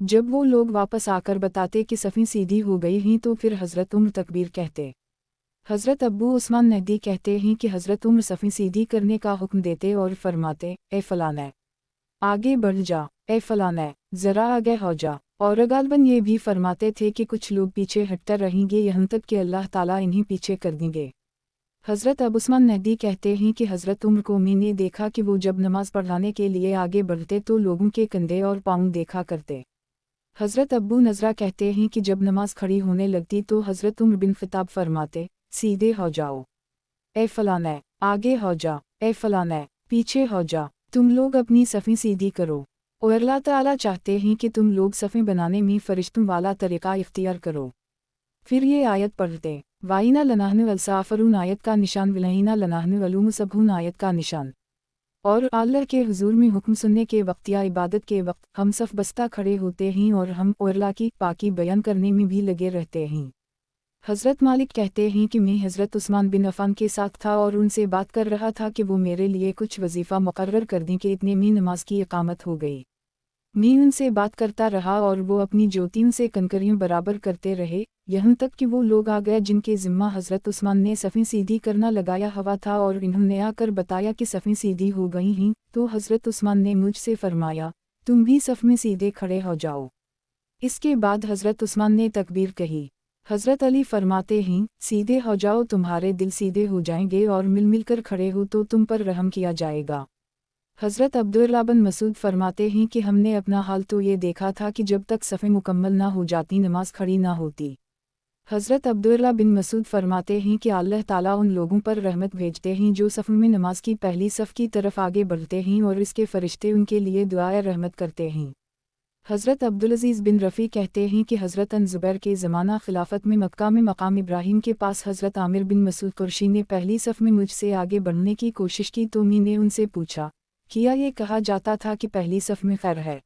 [SPEAKER 1] जब वो लोग वापस आकर बताते कि सफ़ें सीधी हो गई हैं तो फिर हज़रत उम्र तकबीर कहते। हज़रत अब्बू उस्मान नहदी कहते हैं कि हज़रत उम्र सफ़ें सीधी करने का हुक्म देते और फरमाते, ए फ़लाना, आगे बढ़ जा, ए फ़लाना, ज़रा आगे हो जा। और गालबन ये भी फरमाते थे कि कुछ लोग पीछे हटते रहेंगे यहाँ तक कि अल्लाह ताला इन्हीं पीछे कर देंगे। हज़रत अबू उस्मान नहदी कहते हैं कि हज़रत उम्र को मैंने देखा कि वो जब नमाज़ पढ़ाने के लिए आगे बढ़ते तो लोगों के कंधे और पाँव देखा करते। हज़रत अब्बू नज़रा कहते हैं कि जब नमाज खड़ी होने लगती तो हज़रत उम्र बिन ख़िताब फरमाते, सीधे हो जाओ, ए फ़लाना, आगे हो जा, ए फ़लाना, पीछे हो जा, तुम लोग अपनी सफ़ें सीधी करो। और अल्लाह ताला चाहते हैं कि तुम लोग सफ़ें बनाने में फ़रिश्तों वाला तरीक़ा इख्तियार करो। फिर ये आयत पढ़ते, वाइना लनाहनु अलसाफ़रून आयत का निशान, विलहीना लनाहनु अलूम सबहून आयत का निशान। और अल्लाह के हुजूर में हुक्म सुनने के वक्त या इबादत के वक्त हम सफ़ बस्ता खड़े होते हैं और हम अल्लाह की पाकी बयान करने में भी लगे रहते हैं। हज़रत मालिक कहते हैं कि मैं हज़रत उस्मान बिन अफ़ान के साथ था और उनसे बात कर रहा था कि वो मेरे लिए कुछ वजीफ़ा मुकर्रर कर दें कि इतने में नमाज की इकामत हो गई। मैं उनसे बात करता रहा और वो अपनी ज्योतियों से कंकरियों बराबर करते रहे, यहाँ तक कि वो लोग आ गए जिनके ज़िम्मा हज़रत उस्मान ने सफ़ें सीधी करना लगाया हुआ था और इन्होंने आकर बताया कि सफ़ें सीधी हो गई हैं, तो हज़रत उस्मान ने मुझसे फरमाया, तुम भी सफ में सीधे खड़े हो जाओ। इसके बाद हज़रत उस्मान ने तकबीर कही। हज़रत अली फरमाते हैं, सीधे हो जाओ, तुम्हारे दिल सीधे हो जाएंगे और मिल मिल कर खड़े हो तो तुम पर रहम किया जाएगा। हज़रत अब्दुल्लाह बिन मसूद फरमाते हैं कि हमने अपना हाल तो ये देखा था कि जब तक सफ़ें मुकम्मल ना हो जाती नमाज खड़ी ना होती। हज़रत अब्दुल्लाह बिन मसूद फरमाते हैं कि अल्लाह ताला उन लोगों पर रहमत भेजते हैं जो सफ़ में नमाज की पहली सफ़ की तरफ आगे बढ़ते हैं और इसके फ़रिश्ते उनके लिए दुआए रहमत करते हैं। हज़रत अब्दुलअज़ीज़ बिन रफ़ी कहते हैं कि हज़रत ज़ुबैर के ज़माना खिलाफत में मक्का में मकाम इब्राहीम के पास हज़रत आमिर बिन मसूद कुरशी ने पहली सफ़ में मुझसे आगे बढ़ने की कोशिश की तो मैंने उनसे पूछा, किया ये कहा जाता था कि पहली सफ़ में खैर है?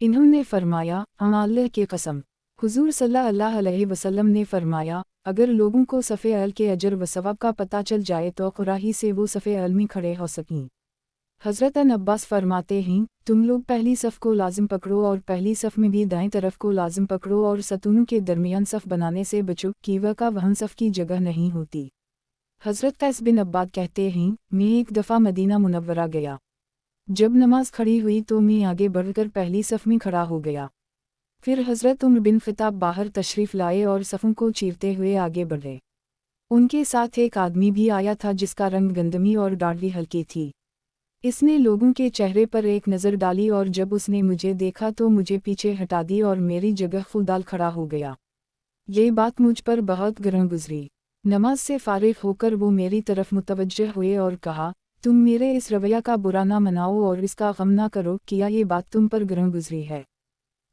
[SPEAKER 1] इन्होंने फरमाया, हाँ अल्लाह की कसम। हुज़ूर सल्लल्लाहु अलैहि वसल्लम ने फरमाया, अगर लोगों को सफ़े अल के अजर व सवाब का पता चल जाए तो कुराही से वो सफ़े अल में खड़े हो सकें। हज़रत अब्बास फरमाते हैं, तुम लोग पहली सफ़ को लाजिम पकड़ो और पहली सफ़ में भी दाएं तरफ को लाजिम पकड़ो और सतूनों के दरमियान सफ़ बनाने से बचो कि वह वहन सफ़ की जगह नहीं होती। हज़रत कैस बिन अब्बाद कहते हैं, मैं एक दफ़ा मदीना मुनव्वरा गया। जब नमाज खड़ी हुई तो मैं आगे बढ़कर पहली सफ़ में खड़ा हो गया। फिर हज़रत उमर बिन ख़िताब बाहर तशरीफ़ लाए और सफ़ों को चीरते हुए आगे बढ़े। उनके साथ एक आदमी भी आया था जिसका रंग गंदमी और दाढ़ी हल्की थी। इसने लोगों के चेहरे पर एक नज़र डाली और जब उसने मुझे देखा तो मुझे पीछे हटा दी और मेरी जगह खुदाल खड़ा हो गया। ये बात मुझ पर बहुत गरम गुजरी। नमाज से फारिग होकर वो मेरी तरफ मुतवज्जह हुए और कहा, तुम मेरे इस रवैया का बुरा ना मनाओ और इसका गम ना करो, किया ये बात तुम पर गरम गुजरी है।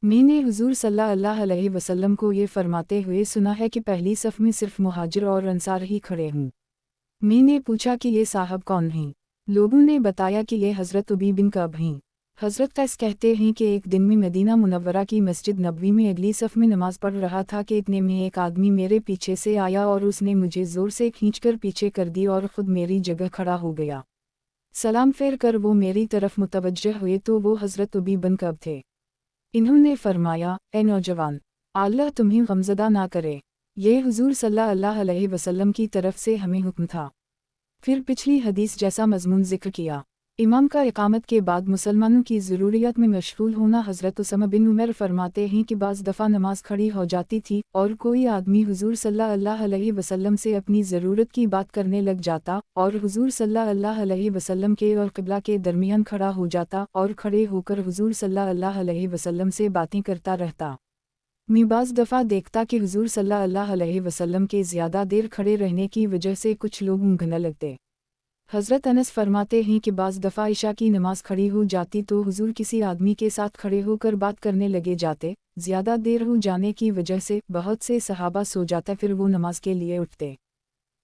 [SPEAKER 1] मैंने हुज़ूर सल्लल्लाहु अलैहि वसल्लम को ये फरमाते हुए सुना है कि पहली सफ़ में सिर्फ मुहाजिर और अंसार ही खड़े हों। मैंने पूछा कि ये साहब कौन हैं? लोगों ने बताया कि ये हज़रत उबी बिन कअब हैं। हज़रत कैस कहते हैं कि एक दिन में मदीना मुनव्वरा की मस्जिद नबवी में अगली सफ़ में नमाज पढ़ रहा था कि इतने में एक आदमी मेरे पीछे से आया और उसने मुझे ज़ोर से खींचकर पीछे कर दी और ख़ुद मेरी जगह खड़ा हो गया। सलाम फेर कर वो मेरी तरफ मुतवज्जह हुए तो वो हज़रत उबी बिन कअब थे। इन्होंने फरमाया, ए नौजवान, अल्लाह तुम्हें गमज़दा ना करे। ये हुज़ूर सल्लल्लाहु अलैहि वसल्लम की तरफ से हमें हुक्म था। फिर पिछली हदीस जैसा मज़मून ज़िक्र किया। इमाम का इकामत के बाद मुसलमानों की ज़रूरियत में मशगूल होना। हज़रत उस्मा बिन उमर फरमाते हैं कि बाज़ दफ़ा नमाज खड़ी हो जाती थी और कोई आदमी हुज़ूर सल्लल्लाहु अलैहि वसल्लम से अपनी ज़रूरत की बात करने लग जाता और हुज़ूर सल्लल्लाहु अलैहि वसल्लम के और क़िबला के दरमियान खड़ा हो जाता और खड़े होकर हुज़ूर सल्लल्लाहु अलैहि वसल्लम से बातें करता रहता। मैं बाज़ दफ़ा देखता कि हुज़ूर सल्लल्लाहु अलैहि वसल्लम के ज़्यादा देर खड़े रहने की वजह से कुछ लोग ऊँघने लगते। हज़रत अनस फरमाते हैं कि बाज़ दफ़ा इशा की नमाज खड़ी हो जाती तो हुज़ूर किसी आदमी के साथ खड़े होकर बात करने लगे जाते। ज़्यादा देर हो जाने की वजह से बहुत से सहाबा सो जाते, फिर वो नमाज के लिए उठते।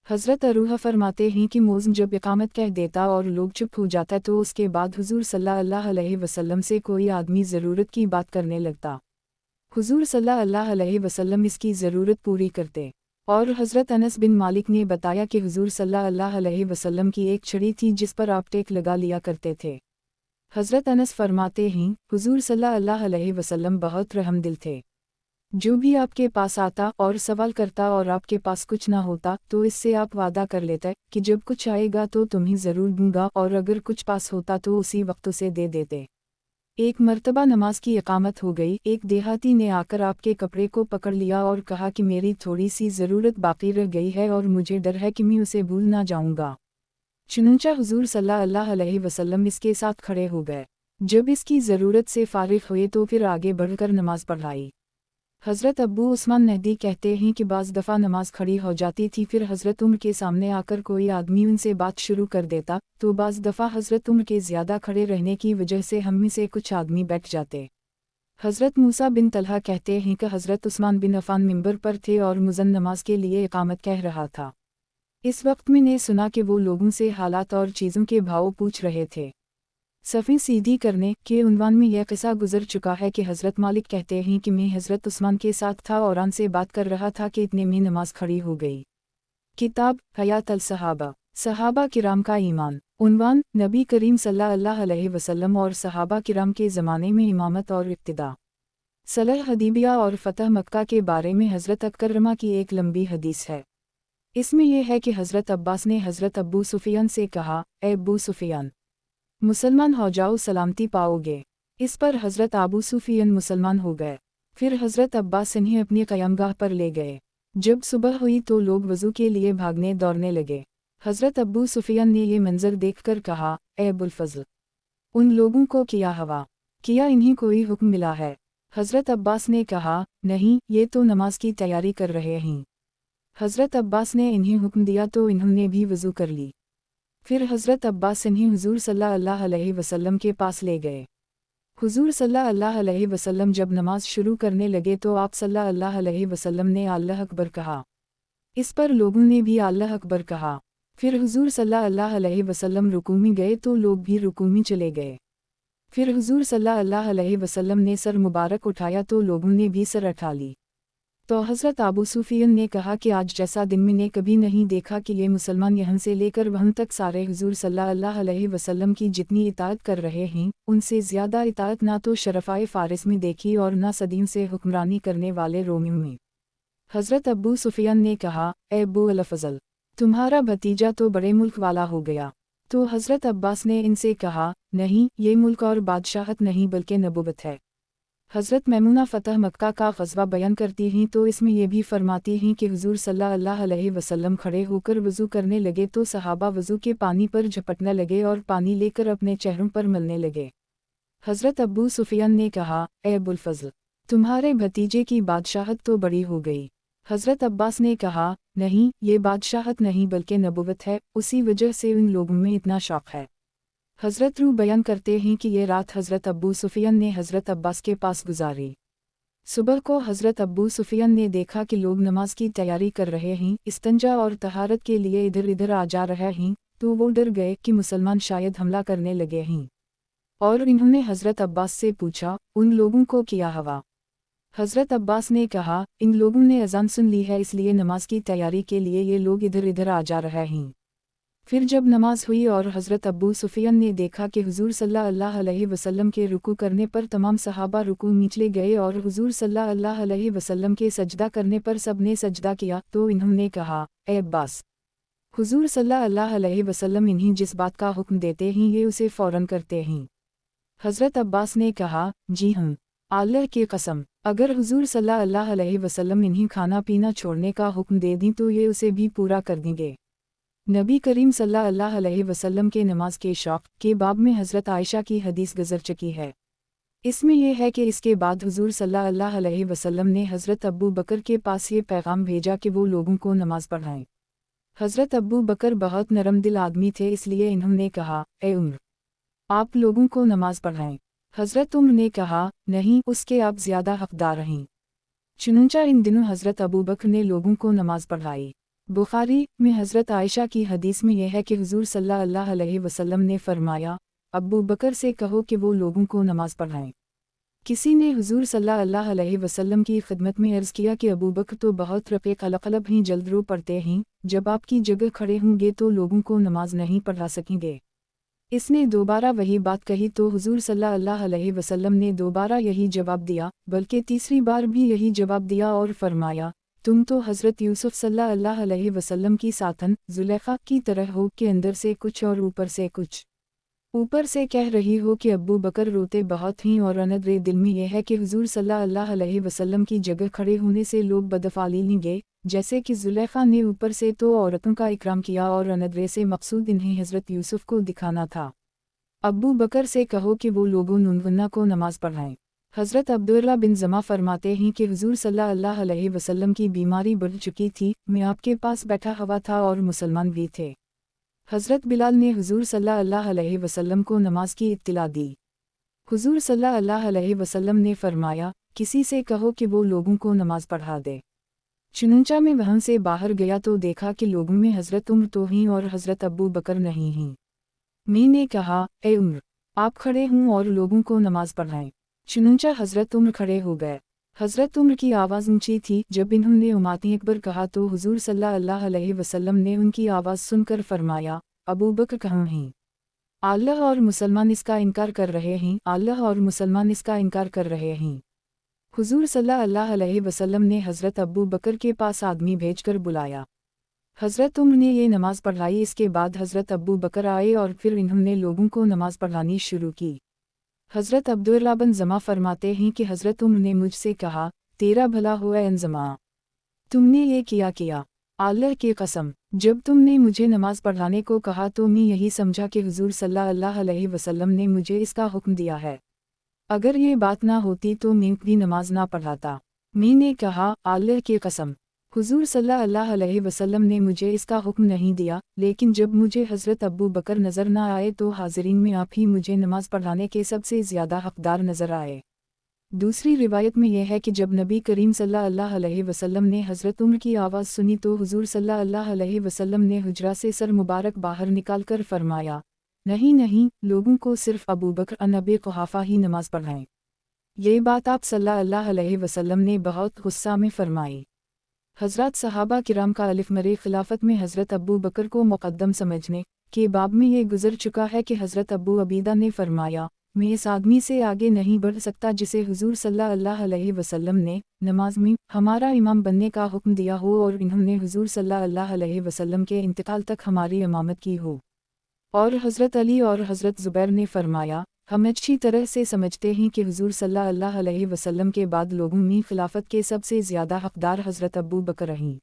[SPEAKER 1] हज़रत अरूहा फरमाते हैं कि मौज़म जब इकामत कह देता और लोग चुप हो जाता तो उसके बाद हुज़ूर सल्लल्लाहु अलैहि वसल्लम से कोई आदमी ज़रूरत की बात करने लगता। हुज़ूर सल्लल्लाहु अलैहि वसल्लम इसकी ज़रूरत पूरी करते। और हज़रत अनस बिन मालिक ने बताया कि हुज़ूर सल्लल्लाहु अलैहि वसल्लम की एक छड़ी थी जिस पर आप टेक लगा लिया करते थे। हज़रत अनस फरमाते हैं, हुज़ूर सल्लल्लाहु अलैहि वसल्लम बहुत रहमदिल थे। जो भी आपके पास आता और सवाल करता और आपके पास कुछ ना होता तो इससे आप वादा कर लेते कि जब कुछ आएगा तो तुम्हें ज़रूर दूंगा, और अगर कुछ पास होता तो उसी वक्त उसे दे देते। एक मर्तबा नमाज की इकामत हो गई। एक देहाती ने आकर आपके कपड़े को पकड़ लिया और कहा कि मेरी थोड़ी सी ज़रूरत बाकी रह गई है और मुझे डर है कि मैं उसे भूल ना जाऊंगा। चुनांचे हुज़ूर सल्लल्लाहु अलैहि वसल्लम इसके साथ खड़े हो गए। जब इसकी ज़रूरत से फारिग हुए तो फिर आगे बढ़कर नमाज पढ़ाई। हज़रत अब्बू उस्मान नहदी कहते हैं कि बाज़ दफ़ा नमाज खड़ी हो जाती थी, फिर हज़रत उमर के सामने आकर कोई आदमी उनसे बात शुरू कर देता तो बाज़ दफ़ा हज़रत उमर के ज़्यादा खड़े रहने की वजह से हम में से कुछ आदमी बैठ जाते। हज़रत मूसा बिन तलहा कहते हैं कि हज़रत उस्मान बिन अफ़ान मिंबर पर थे और मुज़न नमाज के लिए इकामत कह रहा था। इस वक्त मैंने सुना कि वो लोगों से हालात और चीज़ों के भाव पूछ रहे थे। सफ़ें सीधी करने के उन्वान में यह किस्सा गुजर चुका है कि हज़रत मालिक कहते हैं कि मैं हज़रत उस्मान के साथ था और आन से बात कर रहा था कि इतने में नमाज खड़ी हो गई। किताब हयात अल सहाबा, सहाबा किराम का ईमान। उन्वान, नबी करीम सल्लल्लाहु अलैहि वसल्लम और सहाबा किराम के ज़माने में इमामत और इक्तिदा। सलह हदीबिया और फ़तह मक्का के बारे में हज़रत अकरमा की एक लंबी हदीस है। इसमें यह है कि हज़रत अब्बास ने हज़रत अबू सुफियान से कहा, ए अबू सुफियान, मुसलमान हो जाओ, सलामती पाओगे। इस पर हज़रत अबू सुफियान मुसलमान हो गए। फिर हज़रत अब्बास इन्हें अपनी क़यामगाह पर ले गए। जब सुबह हुई तो लोग वज़ू के लिए भागने दौड़ने लगे। हज़रत अबू सुफियान ने ये मंज़र देखकर कहा, ए अबुल फ़ज़ल, उन लोगों को किया हवा, किया इन्हें कोई हुक्म मिला है? हज़रत अब्बास ने कहा, नहीं, ये तो नमाज की तैयारी कर रहे हैं। हज़रत अब्बास ने इन्हें हुक्म दिया तो इन्होंने भी वज़ू कर ली। फिर हज़रत अब्बास इन्हें हुज़ूर सल्लल्लाहु अलैहि वसल्लम के पास ले गए। हुज़ूर सल्लल्लाहु अलैहि वसल्लम जब नमाज शुरू करने लगे तो आप सल्लल्लाहु अलैहि वसल्लम ने अल्लाह अकबर कहा। इस पर लोगों ने भी अल्लाह अकबर कहा। फिर हुज़ूर सल्लल्लाहु अलैहि वसल्लम रुकू में गए तो लोग भी रुकू में चले गए। फिर हुज़ूर सल्लल्लाहु अलैहि वसल्लम ने सर मुबारक उठाया तो लोगों ने भी सर उठा ली। तो हज़रत अबू सुफियान ने कहा कि आज जैसा दिन मैंने कभी नहीं देखा कि ये मुसलमान यहाँ से लेकर वहाँ तक सारे हुज़ूर सल्लल्लाहु अलैहि वसल्लम की जितनी इताअत कर रहे हैं, उनसे ज़्यादा इताअत ना तो शरफ़ाए फ़ारिस में देखी और ना सदियों से हुक्मरानी करने वाले रोमियों में। हज़रत अबू सुफियान ने कहा, ए अबू अल-फ़ज़ल, तुम्हारा भतीजा तो बड़े मुल्क वाला हो गया। तो हज़रत अब्बास ने इनसे कहा, नहीं, ये मुल्क और बादशाहत नहीं बल्कि नबूवत है। हज़रत मैमूना फ़तह मक्का का ग़ज़वा बयान करती हैं तो इसमें ये भी फरमाती हैं कि हुज़ूर सल्लल्लाहु अलैहि वसल्लम खड़े होकर वज़ू करने लगे तो सहाबा वज़ू के पानी पर झपटने लगे और पानी लेकर अपने चेहरों पर मलने लगे। हज़रत अबू सुफियान ने कहा, ए अबुल फ़ज़ल, तुम्हारे भतीजे की बादशाहत तो बड़ी हो गई। हज़रत अब्बास ने कहा, नहीं, ये बादशाहत नहीं बल्कि नबूवत है, उसी वजह से उन लोगों में इतना शौक़ है। हज़रत रू बयान करते हैं कि ये रात हज़रत अबू सुफियान ने हज़रत अब्बास के पास गुजारी। सुबह को हज़रत अबू सुफियान ने देखा कि लोग नमाज की तैयारी कर रहे हैं, इस्तंजा और तहारत के लिए इधर इधर आ जा रहे हैं, तो वो डर गए कि मुसलमान शायद हमला करने लगे हैं। और इन्होंने हज़रत अब्बास से पूछा, उन लोगों को किया हवा? हज़रत अब्बास ने कहा, इन लोगों ने अज़ान सुन ली है इसलिए नमाज की तैयारी के लिए ये लोग इधर इधर आ जा रहे हैं। फिर जब नमाज हुई और हज़रत अबू सुफियान ने देखा कि हुज़ूर सल्लल्लाहु अलैहि वसल्लम के रुकू करने पर तमाम सहाबा रुकू में चले गए और हुज़ूर सल्लल्लाहु अलैहि वसल्लम के सजदा करने पर सब ने सजदा किया, तो इन्होंने कहा, ए अब्बास, हुज़ूर सल्लल्लाहु अलैहि वसल्लम इन्हें जिस बात का हुक्म देते हैं ये उसे फ़ौरन करते हैं। हज़रत अब्बास ने कहा, जी हाँ, अल्लाह की कसम, अगर हुज़ूर सल्लल्लाहु अलैहि वसल्लम इन्हें खाना पीना छोड़ने का हुक्म दे दें तो ये उसे भी पूरा कर देंगे। नबी करीम सल्लल्लाहु अलैहि वसल्लम के नमाज के शौक़ के बाब में हज़रत आयशा की हदीस गुज़र चुकी है। इसमें यह है कि इसके बाद हुज़ूर सल्लल्लाहु अलैहि वसल्लम ने हज़रत अबू बकर के पास ये पैगाम भेजा कि वो लोगों को नमाज पढ़ाएं। हज़रत अबू बकर बहुत नरम दिल आदमी थे इसलिए इन्होंने कहा, ए उम्र, आप लोगों को नमाज पढ़ाएं। हज़रत उम्र ने कहा, नहीं, उसके आप ज़्यादा हक़दार हैं। चुनांचे इन दिनों हज़रत अबू बकर ने लोगों को नमाज पढ़ाई। बुखारी में हज़रत आयशा की हदीस में यह है कि हुज़ूर सल्लल्लाहु अलैहि वसल्लम ने फरमाया, अबू बकर से कहो कि वो लोगों को नमाज पढ़ाएं। किसी ने हुज़ूर सल्लल्लाहु अलैहि वसल्लम की खिदमत में अर्ज़ किया कि अबू बकर तो बहुत रफ़ीक़ अलक़लब हैं, जल्द रो पड़ते हैं, जब आपकी जगह खड़े होंगे तो लोगों को नमाज नहीं पढ़ा सकेंगे। इसने दोबारा वही बात कही तो हुज़ूर सल्लल्लाहु अलैहि वसल्लम ने दोबारा यही जवाब दिया, बल्कि तीसरी बार भी यही जवाब दिया और फरमाया, तुम तो हज़रत यूसुफ सल्लल्लाहु अलैहि वसल्लम की साथन ज़ुलेखा की तरह हो कि अंदर से कुछ और ऊपर से कुछ। ऊपर से कह रही हो कि अब्बू बकर रोते बहुत हैं और अंदर दिल में यह है कि हुज़ूर सल्लल्लाहु अलैहि वसल्लम की जगह खड़े होने से लोग बदफ़ाली लेंगे, जैसे कि ज़ुलेखा ने ऊपर से तो औरतों का इकराम किया और अंदर से मकसूद इन्हें हज़रत यूसुफ को दिखाना था। अब्बू बकर से कहो कि वो लोगों नुनवन्ना को नमाज पढ़ाएं। हज़रत अब्दुल्ला बिन ज़मा फरमाते हैं कि हुज़ूर सल्लल्लाहु अलैहि वसल्लम की बीमारी बढ़ चुकी थी, मैं आपके पास बैठा हुआ था और मुसलमान भी थे। हज़रत बिलाल ने हुज़ूर सल्लल्लाहु अलैहि वसल्लम को नमाज की इत्तिला दी। हुज़ूर सल्लल्लाहु अलैहि वसल्लम ने फरमाया, किसी से कहो कि वो लोगों को नमाज पढ़ा दे। चुनांचे में वहाँ से बाहर गया तो देखा कि लोगों में हज़रत उम्र तो हैं और हज़रत अबू बकर नहीं हैं। मैंने कहा, ए उम्र, आप खड़े हों और लोगों को नमाज पढ़ाएं। चुनांचे हज़रत उम्र खड़े हो गए। हज़रत उम्र की आवाज़ ऊंची थी। जब इन्होंने उम्मती अकबर कहा तो हुज़ूर सल्लल्लाहु अलैहि वसल्लम ने उनकी आवाज़ सुनकर फरमाया, अबू बकर कहाँ हैं? अल्लाह और मुसलमान इसका इनकार कर रहे हैं, अल्लाह और मुसलमान इसका इनकार कर रहे हैं। हुज़ूर सल्लल्लाहु अलैहि वसल्लम ने हज़रत अबू बकर के पास आदमी भेजकर बुलाया। हज़रत उम्र ने ये नमाज़ पढ़ाई। इसके बाद हज़रत अबू बकर आए और फिर इन्होंने लोगों को नमाज़ पढ़ानी शुरू की। हज़रत अब्दुल्लाह बिन ज़मा फरमाते हैं कि हज़रत उमर ने मुझसे कहा, तेरा भला हुआ ए ज़मा, तुमने ये किया। अल्लाह की कसम, जब तुमने मुझे नमाज पढ़ाने को कहा तो मैं यही समझा कि हुज़ूर सल्लल्लाहु अलैहि वसल्लम ने मुझे इसका हुक्म दिया है। अगर ये बात ना होती तो मैं भी नमाज ना पढ़ाता। मैंने कहा, अल्लाह की कसम, हुज़ूर सल्लल्लाहु अलैहि वसल्लम ने मुझे इसका हुक्म नहीं दिया, लेकिन जब मुझे हज़रत अबू बकर नज़र न आए तो हाज़रीन में आप ही मुझे नमाज पढ़ाने के सबसे ज़्यादा हक़दार नज़र आए। दूसरी रिवायत में यह है कि जब नबी करीम सल्लल्लाहु अलैहि वसल्लम ने हज़रत उमर की आवाज़ सुनी तो हुज़ूर सल्लल्लाहु अलैहि वसल्लम ने हुजरा से सर मुबारक बाहर निकालकर फरमाया, नहीं, लोगों को सिर्फ़ अबू बकर और अबी कुहाफ़ा ही नमाज पढ़ाएं। ये बात आप सल्लल्लाहु अलैहि वसल्लम ने बहुत गुस्सा में फरमाई। हज़रत सहाबा किराम का अलिफ़ खिलाफत में हज़रत अबू बकर को मुक़द्दम समझने के बाब में ये गुज़र चुका है कि हज़रत अबू अबीदा ने फरमाया, मैं इस आदमी से आगे नहीं बढ़ सकता जिसे हुज़ूर सल्लल्लाहु अलैहि वसल्लम ने नमाज में हमारा इमाम बनने का हुक्म दिया हो और इन्होंने हुज़ूर सल्लल्लाहु अलैहि वसल्लम के इंतकाल तक हमारी इमामत की हो। और हज़रत अली और हज़रत ज़ुबैर ने फरमाया, हम अच्छी तरह से समझते हैं कि हुज़ूर सल्लल्लाहु अलैहि वसल्लम के बाद लोगों में खिलाफत के सबसे ज़्यादा हक़दार हज़रत अबू बकर रहीं।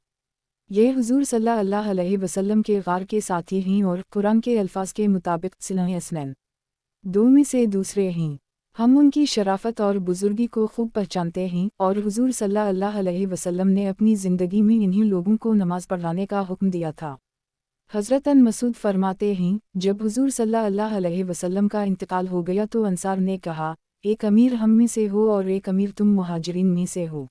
[SPEAKER 1] ये हुज़ूर सल्लल्लाहु अलैहि वसल्लम के गार के साथी हैं और कुरान के अल्फाज के मुताबिक सिलाह असनैन, दो में से दूसरे हैं। हम उनकी शराफत और बुज़ुर्गी को खूब पहचानते हैं और हुज़ूर सल्लल्लाहु अलैहि वसल्लम ने अपनी ज़िंदगी में इन्हीं लोगों को नमाज पढ़ाने का हुक्म दिया था। हज़रत अन मसूद फरमाते हैं, जब हुज़ूर सल्लल्लाहु अलैहि वसल्लम का इंतकाल हो गया तो अंसार ने कहा, एक अमीर हम में से हो और एक अमीर तुम मुहाजिरीन में से हो।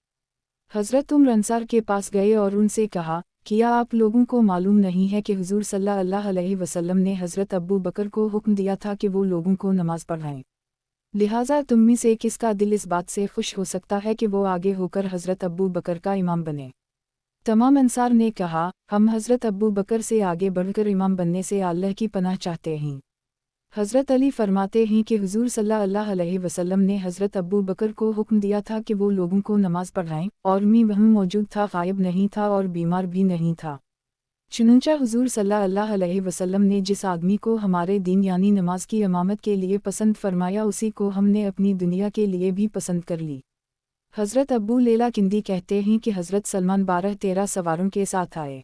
[SPEAKER 1] हज़रत उमर अंसार के पास गए और उनसे कहा, क्या आप लोगों को मालूम नहीं है कि हुज़ूर सल्लल्लाहु अलैहि वसल्लम ने हज़रत अबू बकर को हुक्म दिया था कि वो लोगों को नमाज पढ़ाएं। लिहाजा तुम में से किसका दिल इस बात से खुश हो सकता है कि वो आगे होकर हज़रत अबू बकर का इमाम बने। तमाम अंसार ने कहा, हम हज़रत अबू बकर से आगे बढ़कर इमाम बनने से अल्लाह की पनाह चाहते हैं। हज़रत अली फरमाते हैं कि हुज़ूर सल्लल्लाहु अलैहि वसल्लम ने हज़रत अबू बकर को हुक्म दिया था कि वो लोगों को नमाज पढ़ाएं और मैं वहीं मौजूद था, गायब नहीं था और बीमार भी नहीं था। चुनांचे हुज़ूर सल्लल्लाहु अलैहि वसल्लम ने जिस आदमी को हमारे दीन यानी नमाज की इमामत के लिए पसंद फरमाया उसी को हमने अपनी दुनिया के लिए भी पसंद कर ली। हज़रत अबू लैला किंदी कहते हैं कि हज़रत सलमान 12-13 सवारों के साथ आए।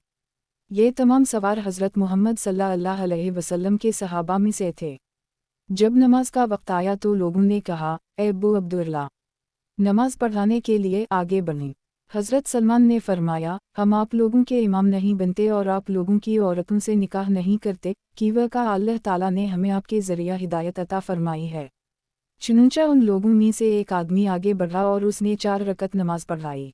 [SPEAKER 1] ये तमाम सवार हज़रत मोहम्मद सल्लल्लाहु अलैहि वसल्लम के सहाबा में से थे। जब नमाज का वक्त आया तो लोगों ने कहा, ए अबू अब्दुल्लाह, नमाज पढ़ाने के लिए आगे बढ़ें। हज़रत सलमान ने फरमाया, हम आप लोगों के इमाम नहीं बनते और आप लोगों की औरतों से निकाह नहीं करते, कि वह का अल्लाह ताला ने हमें आपके ज़रिया हिदायत अता फरमाई है। चुनांचे उन लोगों में से एक आदमी आगे बढ़ा और उसने 4 रकत नमाज पढ़ाई।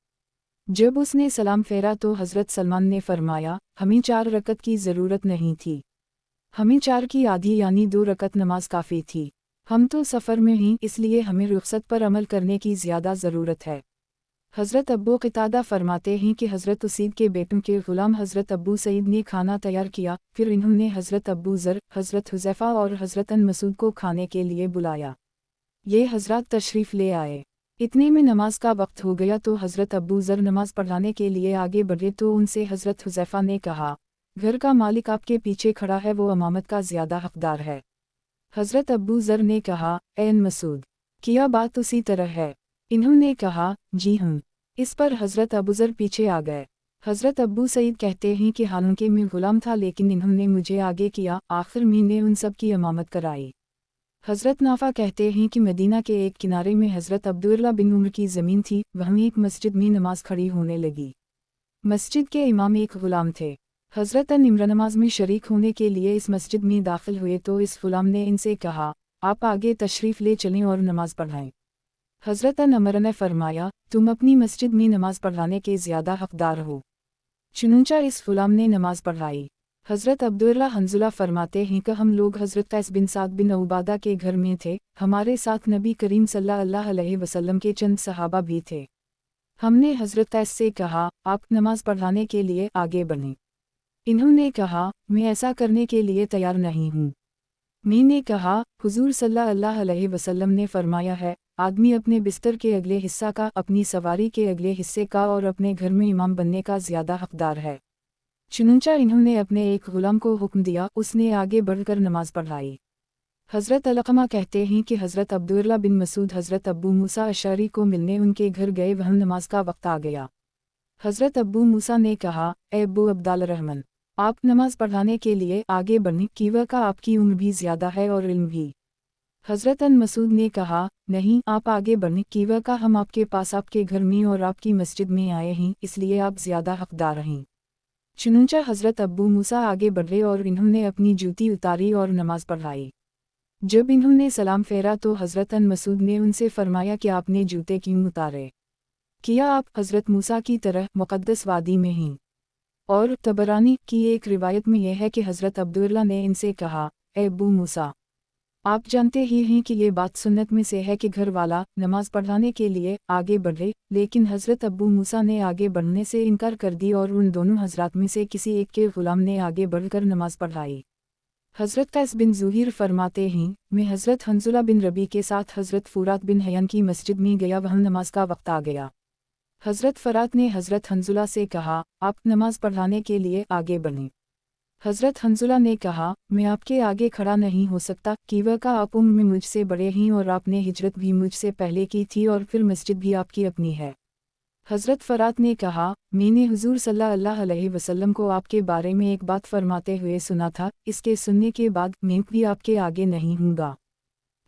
[SPEAKER 1] जब उसने सलाम फेरा तो हज़रत सलमान ने फरमाया, हमें 4 रकत की ज़रूरत नहीं थी, हमें 4 की आधी यानी 2 रकत नमाज काफ़ी थी। हम तो सफ़र में हैं इसलिए हमें रुख़सत पर अमल करने की ज़्यादा ज़रूरत है। हज़रत अबू क़तादा फरमाते हैं कि हज़रत उसीद के बेटों के ग़ुलाम हज़रत अबू सईद ने खाना तैयार किया, फिर इन्होंने हज़रत अबू ज़र, हज़रत हुज़ैफ़ा और हज़रत अन मसूद को खाने के लिए बुलाया। ये हज़रात तशरीफ़ ले आए। इतने में नमाज का वक्त हो गया तो हज़रत अबू ज़र नमाज पढ़ाने के लिए आगे बढ़े तो उनसे हज़रत हुज़ैफ़ा ने कहा, घर का मालिक आपके पीछे खड़ा है, वो इमामत का ज़्यादा हक़दार है। हज़रत अबू ज़र ने कहा, ए मसूद, क्या बात उसी तरह है? इन्होंने कहा, जी हाँ। इस पर हज़रत अबू ज़र पीछे आ गए। हज़रत अबू सईद कहते हैं कि हालांकि मैं ग़ुलाम था लेकिन इन्होंने मुझे आगे किया, आखिर मैंने उन सब की इमामत कराई। हज़रत नाफ़ा कहते हैं कि मदीना के एक किनारे में हज़रत अब्दुल्लाह बिन उमर की ज़मीन थी, वहीं एक मस्जिद में नमाज खड़ी होने लगी। मस्जिद के इमाम एक ग़ुलाम थे। हज़रत इमरान नमाज में शरीक होने के लिए इस मस्जिद में दाखिल हुए तो इस ग़ुलाम ने इनसे कहा, आप आगे तशरीफ़ ले चलें और नमाज पढ़ाएं। हज़रत अमर ने फरमाया, तुम अपनी मस्जिद में नमाज पढ़ाने के ज़्यादा हक़दार हो। चुनांचे इस ग़ुलाम ने नमाज पढ़ाई। हज़रत अब्दुल्लाह हंज़ुला फरमाते हैं कि हम लोग हज़रत कैस बिन साद बिन उबादा के घर में थे, हमारे साथ नबी करीम सल्लल्लाहु अलैहि वसल्लम के चंद सहाबा भी थे। हमने हज़रत कैस से कहा, आप नमाज पढ़ाने के लिए आगे बढ़ें। इन्होंने कहा, मैं ऐसा करने के लिए तैयार नहीं हूँ। मैंने कहा, हुज़ूर सल्लल्लाहु अलैहि वसल्लम ने फरमाया है, आदमी अपने बिस्तर के अगले हिस्सा का, अपनी सवारी के अगले हिस्से का और अपने घर में इमाम बनने का ज़्यादा हक़दार है। चुनांचे इन्होंने अपने एक ग़ुलाम को हुक्म दिया, उसने आगे बढ़कर नमाज पढ़ाई। हज़रत अलक़मा कहते हैं कि हज़रत अब्दुल्लाह बिन मसूद हज़रत अबू मूसा अशअरी को मिलने उनके घर गए, वहाँ नमाज का वक्त आ गया। हज़रत अबू मूसा ने कहा, ए अबू अब्दुलरहमान, आप नमाज पढ़ाने के लिए आगे बढ़ने की वक़्त आपकी उम्र भी ज़्यादा है और इल्म भी। हज़रत अन मसूद ने कहा, नहीं, आप आगे बढ़ने की वक़्त हम आपके पास आपके घर में और आपकी मस्जिद में आए हैं, इसलिए आप ज़्यादा हक़दार हैं। चुनंचा हज़रत अबू मूसा आगे बढ़े और इन्होंने अपनी जूती उतारी और नमाज पढ़ाई। जब इन्होंने सलाम फेरा तो हज़रत अन मसूद ने उनसे फरमाया कि आपने जूते क्यों उतारे? किया आप हज़रत मूसा की तरह मुक़द्दस वादी में हैं? और तबरानी की एक रिवायत में यह है कि हज़रत अब्दुल्ला ने इनसे कहा, ए अबू मूसा, आप जानते ही हैं कि ये बात सुन्नत में से है कि घर वाला नमाज पढ़ाने के लिए आगे बढ़े, लेकिन हज़रत अबू मूसा ने आगे बढ़ने से इनकार कर दी और उन दोनों हज़रात में से किसी एक के ग़ुलाम ने आगे बढ़कर नमाज पढ़ाई। हज़रत कैस बिन ज़ुहीर फरमाते हैं, मैं हज़रत हंज़ुला बिन रबी के साथ हज़रत फ़ुरात बिन हयन की मस्जिद में गया, वहाँ नमाज का वक्त आ गया। हज़रत फ़रात ने हज़रत हंज़ुला से कहा, आप नमाज पढ़ाने के लिए आगे बढ़ें। हज़रत हंज़ुला ने कहा, मैं आपके आगे खड़ा नहीं हो सकता, कि वक़्त आप उम्र में मुझसे बड़े हैं और आपने हिजरत भी मुझसे पहले की थी और फिर मस्जिद भी आपकी अपनी है। हज़रत फ़रात ने कहा, मैंने हुज़ूर सल्लल्लाहु अलैहि वसल्लम को आपके बारे में एक बात फरमाते हुए सुना था, इसके सुनने के बाद मैं भी आपके आगे नहीं हूँगा।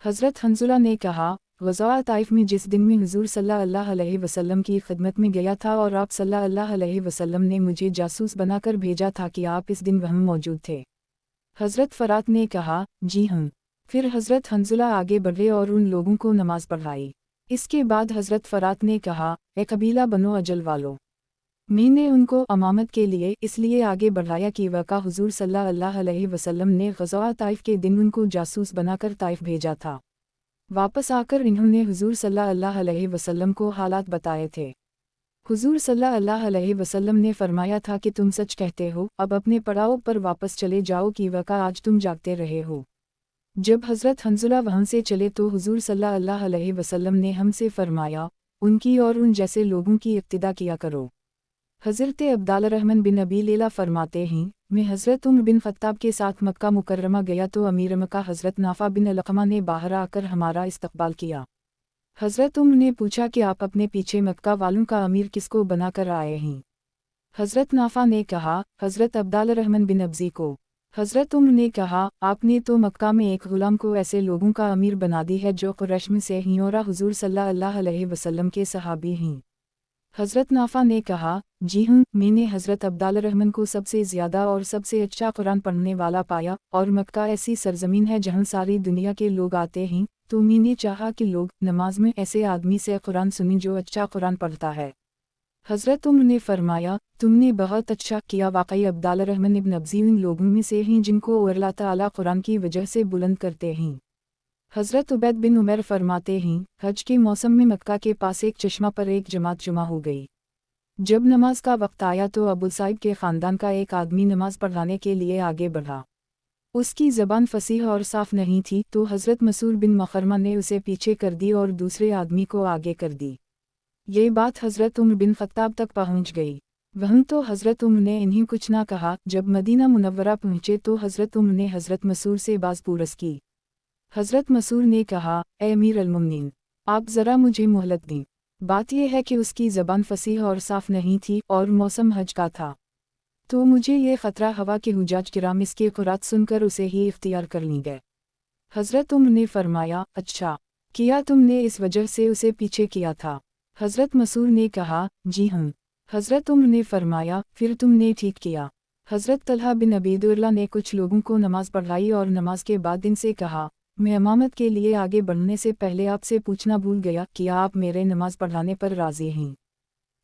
[SPEAKER 1] हज़रत हंज़ुला ने कहा, ग़ज़वा ताइफ़ में जिस दिन मैं हुज़ूर सल्लल्लाहु अलैहि वसल्लम की खिदमत में गया था और आप सल्लल्लाहु अलैहि वसल्लम ने मुझे जासूस बनाकर भेजा था कि आप इस दिन वहाँ मौजूद थे। हज़रत फ़रात ने कहा, जी हाँ। फिर हज़रत हंज़ुला आगे बढ़े और उन लोगों को नमाज पढ़ाई। इसके बाद हज़रत फ़रात ने कहा, ए कबीला बनो अजल वालों, मैंने उनको अमामत के लिए इसलिए आगे बढ़ाया कि वक़्त हुज़ूर सल्लल्लाहु अलैहि वसल्लम ने ग़ज़वा ताइफ़ के दिन उनको जासूस बनाकर ताइफ़ भेजा था। वापस आकर इन्होंने हुज़ूर सल्लल्लाहु अलैहि वसल्लम को हालात बताए थे। हुज़ूर सल्लल्लाहु अलैहि वसल्लम ने फरमाया था कि तुम सच कहते हो, अब अपने पड़ाव पर वापस चले जाओ कि वक़्त आज तुम जागते रहे हो। जब हज़रत हंज़ुला वहाँ से चले तो हुज़ूर सल्लल्लाहु अलैहि वसल्लम ने हमसे फरमाया, उनकी और उन जैसे लोगों की इक्तिदा किया करो। हज़रत अब्दुल्लाह बिन अबी लैला फरमाते हैं, मैं हज़रत उमर बिन ख़त्ताब के साथ मक्का मुकर्रमा गया तो अमीर मक्का हज़रत नाफ़ा बिन अलक़मा ने बाहर आकर हमारा इस्तक़बाल किया। हज़रत उमर ने पूछा कि आप अपने पीछे मक्का वालों का अमीर किसको बनाकर आए हैं? हज़रत नाफ़ा ने कहा, हज़रत अब्दुल्लाह बिन अब्ज़ी को। हज़रत उमर ने कहा, आपने तो मक्का में एक ग़ुलाम को ऐसे लोगों का अमीर बना दी है जो कुरैश में से हैं और हुज़ूर सल्लल्लाहु अलैहि वसल्लम के सहाबी हैं। हज़रत नाफ़ा ने कहा, जी हाँ, मैंने हज़रत अब्दुल्लाह को सबसे ज़्यादा और सबसे अच्छा कुरान पढ़ने वाला पाया और मक्का ऐसी सरज़मीन है जहाँ सारी दुनिया के लोग आते हैं, तो मैंने चाहा कि लोग नमाज में ऐसे आदमी से कुरान सुनें जो अच्छा कुरान पढ़ता है। हज़रत उमर ने फरमाया, तुमने बहुत अच्छा किया, वाकई अब्दुल्लाह इब्न अब्ज़ी उन लोगों में से हैं जिनको अल्लाह ताला कुरान की वजह से बुलंद करते हैं। हज़रत उबैद बिन उमर फरमाते हैं, हज के मौसम में मक्का के पास एक चश्मा पर एक जमात जुमा हो गई। जब नमाज का वक्त आया तो अबू साइब के ख़ानदान का एक आदमी नमाज पढ़ाने के लिए आगे बढ़ा। उसकी ज़बान फसीह और साफ नहीं थी तो हज़रत मसूर बिन मखरमा ने उसे पीछे कर दी और दूसरे आदमी को आगे कर दी। ये बात हज़रत उमर बिन ख़त्ताब तक पहुँच गई। वहीं तो हज़रत उमर ने इन्हीं कुछ ना कहा। जब मदीना मुनव्वरा पहुँचे तो हज़रत उमर ने हज़रत मसूर से बाज़ पूरस की। हज़रत मसूर ने कहा, ए अमीर अल-मुमिनीन, आप ज़रा मुझे मोहलत दें। बात यह है कि उसकी ज़बान फसीह और साफ नहीं थी और मौसम हज का था, तो मुझे ये ख़तरा हवा के हुजाज किराम इसके क़ुरात सुनकर उसे ही इख्तियार कर ली गए। हज़रत उमर ने फरमाया, अच्छा किया तुमने, इस वजह से उसे पीछे किया था। हज़रत मसूर ने कहा, जी हाँ। हज़रत उमर ने फरमाया, फिर तुमने ठीक किया। हज़रत तलहा बिन अबीदुल्लाह ने कुछ लोगों को नमाज़ पढ़ाई और नमाज के बाद इनसे कहा, मैं इमामत के लिए आगे बढ़ने से पहले आपसे पूछना भूल गया कि आप मेरे नमाज पढ़ाने पर राज़ी हैं।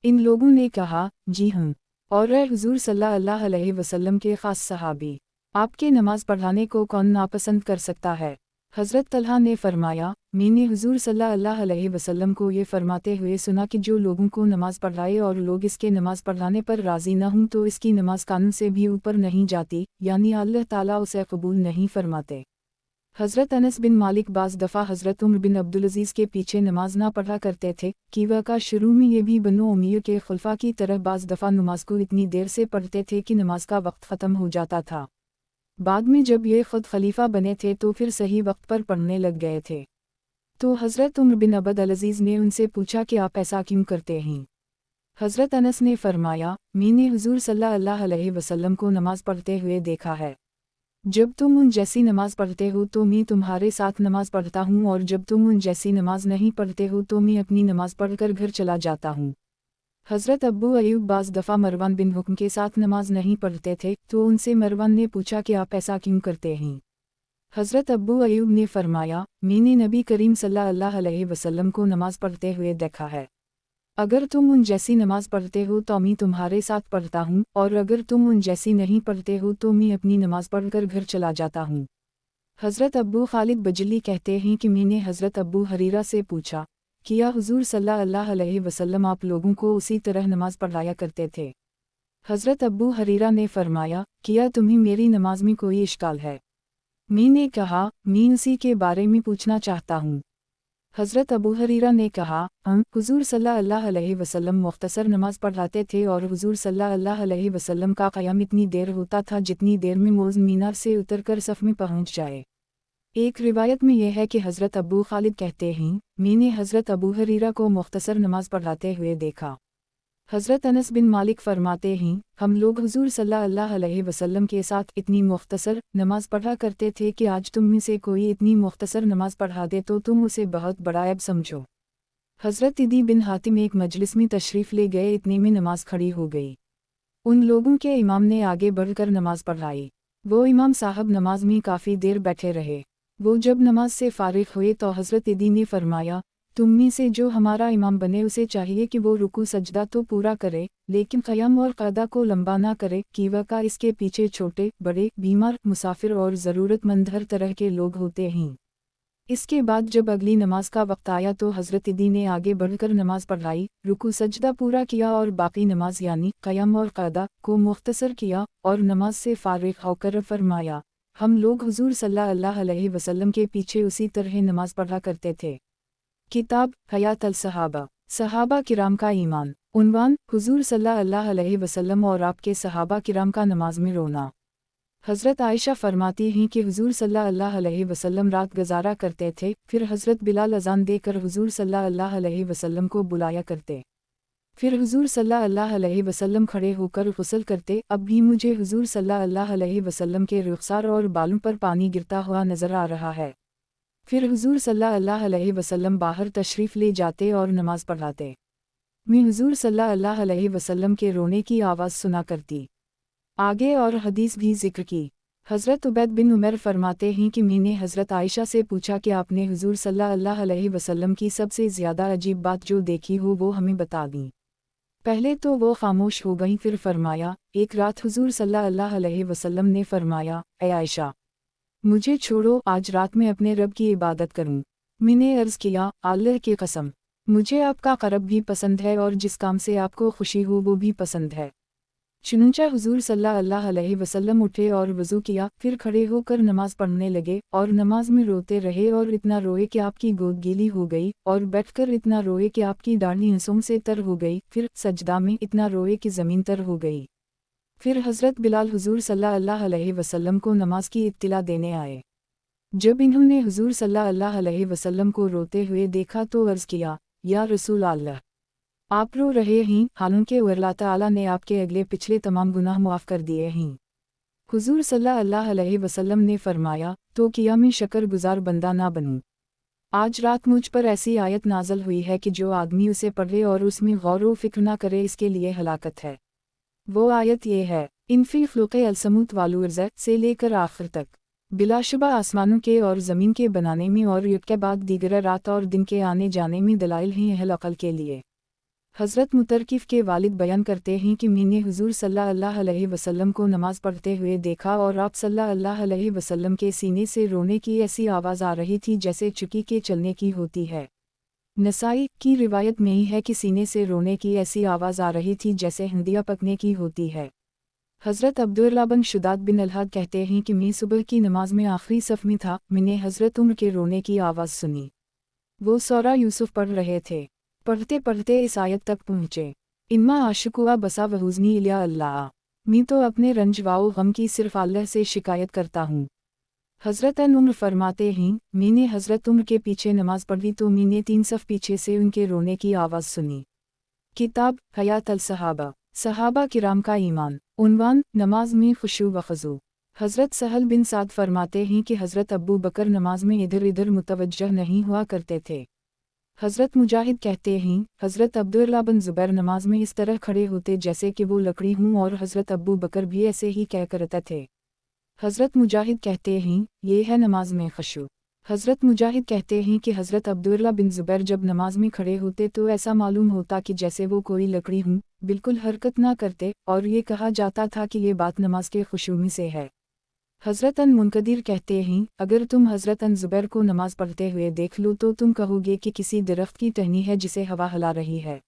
[SPEAKER 1] इन लोगों ने कहा, जी हाँ, और हुज़ूर सल्लल्लाहु अलैहि वसल्लम के ख़ास सहाबी, आपके नमाज पढ़ाने को कौन नापसंद कर सकता है? हज़रत तलहा ने फरमाया, मैंने हुज़ूर सल्लल्लाहु अलैहि वसल्लम को ये फरमाते हुए सुना कि जो लोगों को नमाज पढ़ाए और लोग इसके नमाज पढ़ाने पर राज़ी न हों तो इसकी नमाज कानून से भी ऊपर नहीं जाती, यानी अल्लाह ताला उसे कबूल नहीं फरमाते। हज़रत अनस बिन मालिक बाज़ दफ़ा हज़रत उमर बिन अब्दुल अज़ीज़ के पीछे नमाज ना पढ़ा करते थे कि वह शुरू में ये भी बनो उमैया के खुलफा की तरह बाज़ दफ़ा नमाज को इतनी देर से पढ़ते थे कि नमाज का वक्त ख़त्म हो जाता था। بعد میں جب یہ خود خلیفہ بنے تھے تو پھر صحیح وقت پر پڑھنے لگ گئے تھے۔ تو حضرت عمر بن عبد العزیز نے ان سے پوچھا کہ آپ ایسا کیوں کرتے ہیں؟ حضرت انس نے فرمایا، میں نے حضور صلی اللہ علیہ وسلم کو نماز پڑھتے ہوئے دیکھا ہے۔ جب تم ان جیسی نماز پڑھتے ہو تو میں تمہارے ساتھ نماز پڑھتا ہوں، اور جب تم ان جیسی نماز نہیں پڑھتے ہو تو میں اپنی نماز پڑھ کر گھر چلا جاتا ہوں۔ حضرت ابو ایوب بعض دفعہ مروان بن حکم کے ساتھ نماز نہیں پڑھتے تھے، تو ان سے مروان نے پوچھا کہ آپ ایسا کیوں کرتے ہیں؟ حضرت ابو ایوب نے فرمایا، میں نے نبی کریم صلی اللہ علیہ وسلم کو نماز پڑھتے ہوئے دیکھا ہے۔ اگر تم ان جیسی نماز پڑھتے ہو تو میں تمہارے ساتھ پڑھتا ہوں، اور اگر تم ان جیسی نہیں پڑھتے ہو تو میں اپنی نماز پڑھ کر گھر چلا جاتا ہوں۔ حضرت ابو خالد بجلی کہتے ہیں کہ میں نے حضرت ابو حریرہ سے پوچھا، کیا حضور صلی اللہ علیہ وسلم آپ لوگوں کو اسی طرح نماز پڑھایا کرتے تھے؟ حضرت ابو حریرہ نے فرمایا، کیا تمہیں میری نماز میں کوئی اشکال ہے؟ میں نے کہا، میں اسی کے بارے میں پوچھنا چاہتا ہوں۔ حضرت ابو حریرہ نے کہا، حضور صلی اللہ علیہ وسلم مختصر نماز پڑھاتے تھے، اور حضور صلی اللہ علیہ وسلم کا قیام اتنی دیر ہوتا تھا جتنی دیر میں موز مینار سے اتر کر صف میں پہنچ جائے۔ ایک روایت میں یہ ہے کہ حضرت ابو خالد کہتے ہیں، میں نے حضرت ابو حریرہ کو مختصر نماز پڑھاتے ہوئے دیکھا۔ حضرت انس بن مالک فرماتے ہیں، ہم لوگ حضور صلی اللہ علیہ وسلم کے ساتھ اتنی مختصر نماز پڑھا کرتے تھے کہ آج تم میں سے کوئی اتنی مختصر نماز پڑھا دے تو تم اسے بہت بڑا عیب سمجھو۔ حضرت عدی بن حاتم ایک مجلس میں تشریف لے گئے، اتنے میں نماز کھڑی ہو گئی۔ ان لوگوں کے امام نے آگے بڑھ کر نماز پڑھائی۔ وہ امام صاحب نماز میں کافی دیر بیٹھے رہے۔ وہ جب نماز سے فارغ ہوئے تو حضرت عدی نے فرمایا، تم میں سے جو ہمارا امام بنے اسے چاہیے کہ وہ رکوع سجدہ تو پورا کرے، لیکن قیام اور قعدہ کو لمبا نہ کرے، کی وجہ اس کے پیچھے چھوٹے، بڑے، بیمار، مسافر اور ضرورت مند ہر طرح کے لوگ ہوتے ہیں۔ اس کے بعد جب اگلی نماز کا وقت آیا تو حضرت عدی نے آگے بڑھ کر نماز پڑھائی، رکوع سجدہ پورا کیا اور باقی نماز یعنی قیام اور قعدہ کو مختصر کیا، اور نماز سے فارغ ہو کر فرمایا، ہم لوگ حضور صلی اللہ علیہ وسلم کے پیچھے اسی طرح نماز پڑھا کرتے تھے۔ کتاب حیات الصحابہ، صحابہ کرام کا ایمان۔ عنوان، حضور صلی اللہ علیہ وسلم اور آپ کے صحابہ کرام کا نماز میں رونا۔ حضرت عائشہ فرماتی ہیں کہ حضور صلی اللہ علیہ وسلم رات گزارا کرتے تھے، پھر حضرت بلال اذان دے کر حضور صلی اللہ علیہ وسلم کو بلایا کرتے۔ پھر حضور صلی اللہ علیہ وسلم کھڑے ہو کر غسل کرتے۔ اب بھی مجھے حضور صلی اللہ علیہ وسلم کے رخسار اور بالوں پر پانی گرتا ہوا نظر آ رہا ہے۔ پھر حضور صلی اللہ علیہ وسلم باہر تشریف لے جاتے اور نماز پڑھاتے۔ میں حضور صلی اللہ علیہ وسلم کے رونے کی آواز سنا کرتی۔ آگے اور حدیث بھی ذکر کی۔ حضرت عبید بن عمر فرماتے ہیں کہ میں نے حضرت عائشہ سے پوچھا کہ آپ نے حضور صلی اللہ علیہ وسلم کی سب سے زیادہ عجیب بات جو دیکھی ہو وہ ہمیں بتا دیں۔ پہلے تو وہ خاموش ہو گئیں، پھر فرمایا، ایک رات حضور صلی اللہ علیہ وسلم نے فرمایا، اے عائشہ، مجھے چھوڑو، آج رات میں اپنے رب کی عبادت کروں۔ میں نے عرض کیا، اللہ کی قسم، مجھے آپ کا قرب بھی پسند ہے اور جس کام سے آپ کو خوشی ہو وہ بھی پسند ہے۔ چنانچہ حضور صلی اللہ علیہ وسلم اٹھے اور وضو کیا، پھر کھڑے ہو کر نماز پڑھنے لگے، اور نماز میں روتے رہے اور اتنا روئے کہ آپ کی گود گیلی ہو گئی، اور بیٹھ کر اتنا روئے کہ آپ کی داڑھی ہنسوں سے تر ہو گئی، پھر سجدہ میں اتنا روئے کہ زمین تر ہو گئی۔ پھر حضرت بلال حضور صلی اللہ علیہ وسلم کو نماز کی اطلاع دینے آئے۔ جب انہوں نے حضور صلی اللہ علیہ وسلم کو روتے ہوئے دیکھا تو عرض کیا، یا رسول اللہ، آپ رو رہے ہیں، حالانکہ اللہ تعالیٰ نے آپ کے اگلے پچھلے تمام گناہ معاف کر دیے ہیں۔ حضور صلی اللہ علیہ وسلم نے فرمایا، تو کیا میں شکر گزار بندہ نہ بنوں؟ آج رات مجھ پر ایسی آیت نازل ہوئی ہے کہ جو آدمی اسے پڑھے اور اس میں غور و فکر نہ کرے اس کے لیے ہلاکت ہے۔ وہ آیت یہ ہے، انفی خلق السموت والارض سے لے کر آخر تک، بلا شبہ آسمانوں کے اور زمین کے بنانے میں اور یک کے بعد دیگر رات اور دن کے آنے جانے میں دلائل ہیں اہل عقل کے لیے۔ حضرت مترکف کے والد بیان کرتے ہیں کہ میں نے حضور صلی اللہ علیہ وسلم کو نماز پڑھتے ہوئے دیکھا اور آپ صلی اللہ علیہ وسلم کے سینے سے رونے کی ایسی آواز آ رہی تھی جیسے چکی کے چلنے کی ہوتی ہے۔ نسائی کی روایت میں ہی ہے کہ سینے سے رونے کی ایسی آواز آ رہی تھی جیسے ہندیہ پکنے کی ہوتی ہے۔ حضرت عبداللہ بن شداد بن الحاد کہتے ہیں کہ میں صبح کی نماز میں آخری صف میں تھا، میں نے حضرت عمر کے رونے کی آواز سنی۔ وہ سورہ یوسف پڑھ رہے تھے۔ پڑھتے پڑھتے اس آیت تک پہنچے، انما عاشقوا بسا وحزنی الا اللہ۔ मैं तो अपने रंजवाओ गम की सिर्फ अल्लाह से शिकायत करता हूँ। हज़रत उम्र फरमाते हैं, मैंने हज़रत उम्र के पीछे नमाज पढ़ी तो मैंने 3 सफ़ पीछे से उनके रोने की आवाज़ सुनी। किताब हयात अल सहाबा, सहाबा किराम का ईमान। उन्वान, नमाज में खुशू व ख़ुज़ू। हज़रत सहल बिन साद फरमाते हैं कि हज़रत अबू बकर नमाज में इधर इधर मुतवज्जह नहीं हुआ करते थे। हज़रत मुजाहिद कहते हैं, हज़रत अब्दुल्लाह बिन ज़ुबैर नमाज में इस तरह खड़े होते जैसे कि वो लकड़ी हूँ, और हज़रत अबू बकर भी ऐसे ही कह करते थे। हज़रत मुजाहिद कहते हैं, ये है नमाज में खुशू। हज़रत मुजाहिद कहते हैं कि हज़रत अब्दुल्लाह बिन ज़ुबैर जब नमाज में खड़े होते तो ऐसा मालूम होता कि जैसे वो कोई लकड़ी हूँ, बिल्कुल हरकत ना करते, और ये कहा जाता था कि ये बात नमाज के खुशूमी से है। हज़रत अन मुनकदिर कहते हैं, अगर तुम हज़रत अन ज़ुबैर को नमाज पढ़ते हुए देख लो तो तुम कहोगे कि किसी दरख्त की टहनी है जिसे हवा हिला रही है।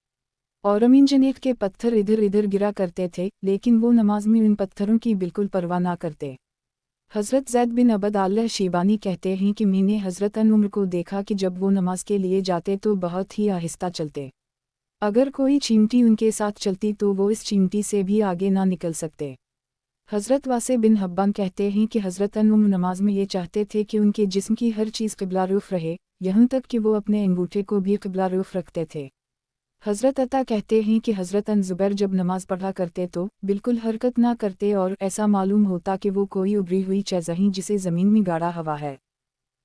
[SPEAKER 1] और अमीन जनेब के पत्थर इधर इधर गिरा करते थे, लेकिन वो नमाज में उन पत्थरों की बिल्कुल परवाह ना करते। हज़रत ज़ैद बिन अबद अल्लाह शीबानी कहते हैं कि मैंने हज़रत अन उम्र को देखा कि जब वो नमाज के लिए जाते तो बहुत ही आहिस्ता चलते। अगर कोई चींटी उनके साथ चलती तो वो इस चींटी से भी आगे ना निकल सकते। हज़रत वासे बिन हब्बान कहते हैं कि हज़रत अन उम्र नमाज में ये चाहते थे कि उनके जिस्म की हर चीज़ क़िबला रुख रहे, यहाँ तक कि वो अपने अंगूठे को भी क़िबला रुख रखते थे। हज़रत अता कहते हैं कि हज़रत अन ज़ुबैर जब नमाज पढ़ा करते तो बिल्कुल हरकत ना करते और ऐसा मालूम होता कि वो कोई उभरी हुई चैज़हीं जिसे ज़मीन में गाड़ा हवा है।